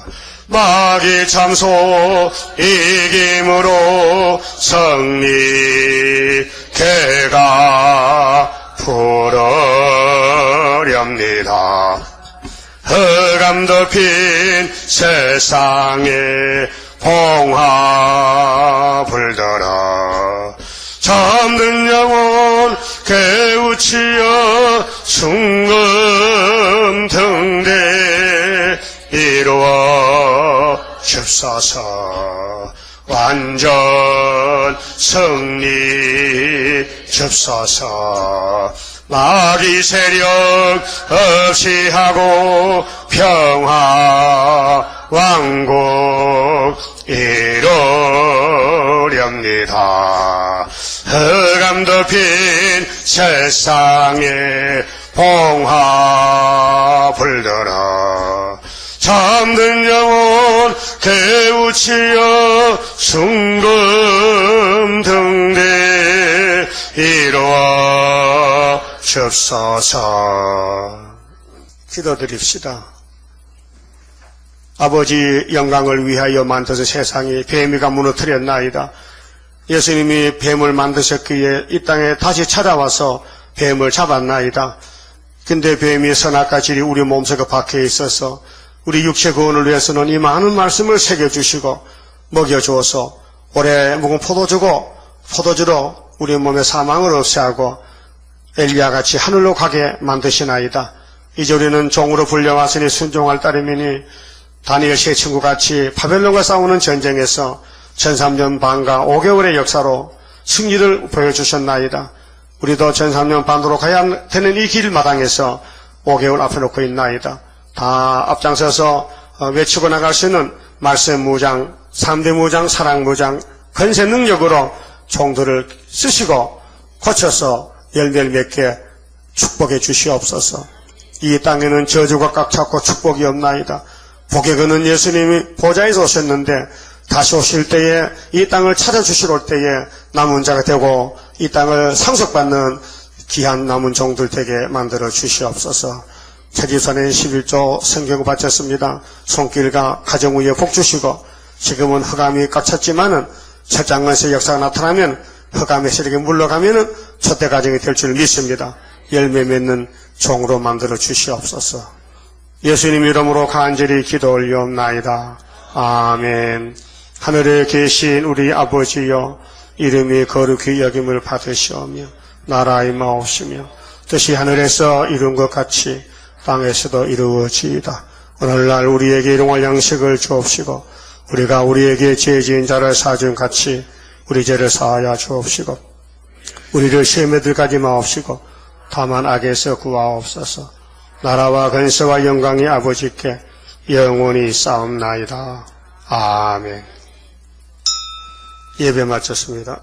마귀 참소 이김으로 승리 개가 부르렵니다. 흑암 덮인 세상에 봉화 불들어 잠든 영혼 깨우치어 숭금 등대 이루어 줍소서. 완전 승리 줍소서. 마귀 세력 없이 하고 평화 왕국 이루렵니다. 흑암 덮인 세상에 봉화 불들어 잠든 영혼 깨우치어 숭금 등대 이루어 줍소서. 기도드립시다. 아버지 영광을 위하여 만드신 세상이 뱀이가 무너뜨렸나이다. 예수님이 뱀을 만드셨기에 이 땅에 다시 찾아와서 뱀을 잡았나이다. 근데 뱀이 선악과 질이 우리 몸속에 박혀 있어서 우리 육체 구원을 위해서는 이 많은 말씀을 새겨주시고 먹여주어서 오래 묵은 포도주로 우리 몸의 사망을 없애하고 엘리야같이 하늘로 가게 만드시나이다. 이제 우리는 종으로 불려왔으니 순종할 따름이니 다니엘 세 친구같이 바벨론과 싸우는 전쟁에서 13년 반과 5개월의 역사로 승리를 보여주셨나이다. 우리도 13년 반으로 가야 되는 이 길마당에서 5개월 앞에 놓고 있나이다. 다 앞장서서 외치고 나갈 수 있는 말씀 무장, 3대 무장, 사랑 무장, 건세 능력으로 종들을 쓰시고 고쳐서 열매를 맺게 축복해 주시옵소서. 이 땅에는 저주가 꽉 찼고 축복이 없나이다. 복에 거는 예수님이 보좌에서 오셨는데 다시 오실 때에 이 땅을 찾아주시러 올 때에 남은 자가 되고 이 땅을 상속받는 귀한 남은 종들 되게 만들어 주시옵소서. 차지선의 11조 성경 바쳤습니다. 손길과 가정 위에 복 주시고 지금은 흑암이 꽉 찼지만은 첫 장관세 역사가 나타나면 흑암의 세력이 물러가면은 첫대 가정이 될 줄 믿습니다. 열매 맺는 종으로 만들어 주시옵소서. 예수님 이름으로 간절히 기도 올리옵나이다. 아멘. 하늘에 계신 우리 아버지여, 이름이 거룩히 여김을 받으시오며 나라 임하옵시며 뜻이 하늘에서 이룬 것 같이 땅에서도 이루어지이다. 오늘날 우리에게 일용할 양식을 주옵시고 우리가 우리에게 죄 지은 자를 사준 같이 우리 죄를 사하여 주옵시고 우리를 시험에 들까지 마옵시고 다만 악에서 구하옵소서. 나라와 근세와 영광이 아버지께 영원히 싸움나이다. 아멘. 예배 마쳤습니다.